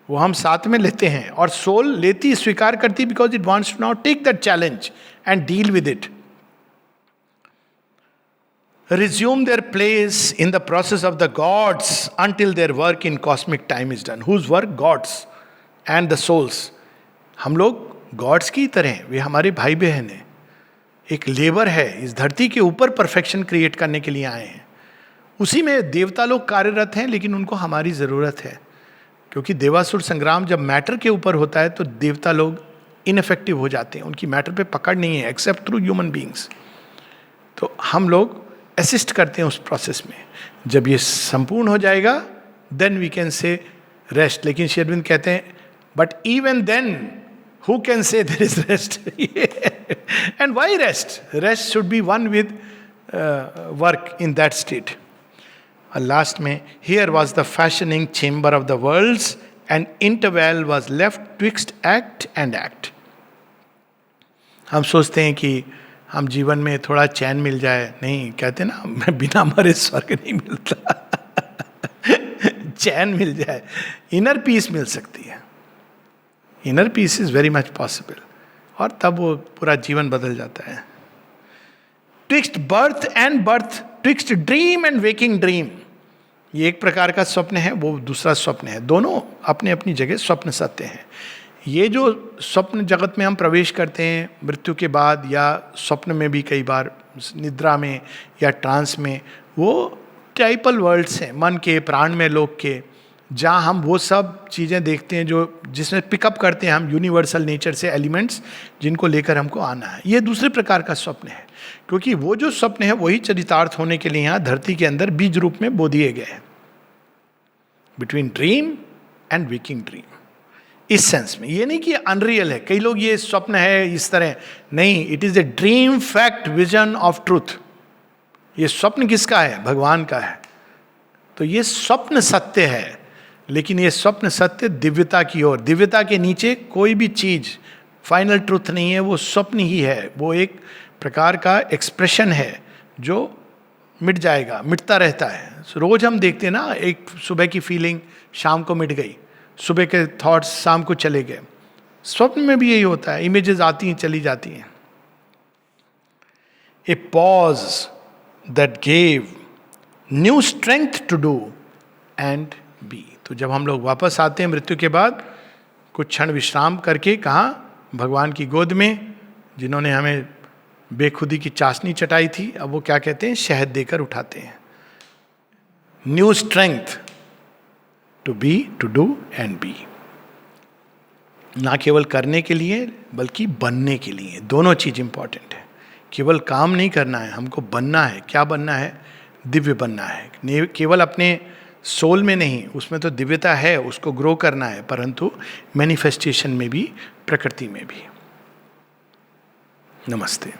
वो हम साथ में लेते हैं, और सोल लेती, स्वीकार करती, because it wants to now take that challenge and deal with it. Resume their place in the process of the gods until their work in cosmic time is done. Whose work? Gods and the souls. हम लोग गॉड्स की तरह, वे हमारे भाई बहन हैं, एक लेबर है, इस धरती के ऊपर परफेक्शन क्रिएट करने के लिए आए हैं। उसी में देवता लोग कार्यरत हैं, लेकिन उनको हमारी ज़रूरत है, क्योंकि देवासुर संग्राम जब मैटर के ऊपर होता है तो देवता लोग इनफेक्टिव हो जाते हैं, उनकी मैटर पे पकड़ नहीं है एक्सेप्ट थ्रू ह्यूमन बीइंग्स। तो हम लोग असिस्ट करते हैं उस प्रोसेस में। जब ये संपूर्ण हो जाएगा then we can say rest. लेकिन श्री अरविंद कहते हैं but even then who can say there is rest, and why rest? Rest should be one with work in that state. और लास्ट में, here was the fashioning chamber of the worlds and interval was left twixt act and act. हम सोचते हैं कि हम जीवन में थोड़ा चैन मिल जाए, नहीं कहते ना, मैं बिना मरे स्वर्ग नहीं मिलता। चैन मिल जाए, इनर पीस मिल सकती है, inner peace is very much possible, और तब वो पूरा जीवन बदल जाता है। Twixt birth and birth, twixt dream and waking dream, ये एक प्रकार का स्वप्न है, वो दूसरा स्वप्न है। दोनों अपने अपनी जगह स्वप्न सत्य हैं। ये जो स्वप्न जगत में हम प्रवेश करते हैं मृत्यु के बाद, या स्वप्न में भी कई बार, निद्रा में या ट्रांस में, वो टाइपल वर्ल्ड्स हैं, मन के, प्राण में, लोक के, जहाँ हम वो सब चीज़ें देखते हैं जो जिसमें पिकअप करते हैं हम यूनिवर्सल नेचर से एलिमेंट्स जिनको लेकर हमको आना है। ये दूसरे प्रकार का स्वप्न है, क्योंकि वो जो स्वप्न है वही चरितार्थ होने के लिए यहाँ धरती के अंदर बीज रूप में बो दिए गए हैं। Between dream and waking dream, इस सेंस में, ये नहीं कि अनरियल है। कई लोग ये स्वप्न है इस तरह, नहीं, it is a dream fact vision of truth. ये स्वप्न किसका है? भगवान का है। तो ये स्वप्न सत्य है, लेकिन ये स्वप्न सत्य दिव्यता की ओर, दिव्यता के नीचे कोई भी चीज फाइनल ट्रूथ नहीं है, वो स्वप्न ही है। वो एक प्रकार का एक्सप्रेशन है जो मिट जाएगा, मिटता रहता है। रोज हम देखते हैं ना, एक सुबह की फीलिंग शाम को मिट गई, सुबह के थॉट्स शाम को चले गए। स्वप्न में भी यही होता है, इमेजेस आती हैं चली जाती हैं। A pause that gave new strength to do and be. तो जब हम लोग वापस आते हैं मृत्यु के बाद, कुछ क्षण विश्राम करके, कहाँ? भगवान की गोद में, जिन्होंने हमें बेखुदी की चाशनी चटाई थी, अब वो क्या कहते हैं? शहद देकर उठाते हैं। New strength to be, to do and be. ना केवल करने के लिए बल्कि बनने के लिए, दोनों चीज इंपॉर्टेंट है। केवल काम नहीं करना है, हमको बनना है। क्या बनना है? दिव्य बनना है। केवल अपने सोल में नहीं, उसमें तो दिव्यता है, उसको ग्रो करना है, परंतु मैनिफेस्टेशन में भी, प्रकृति में भी। नमस्ते।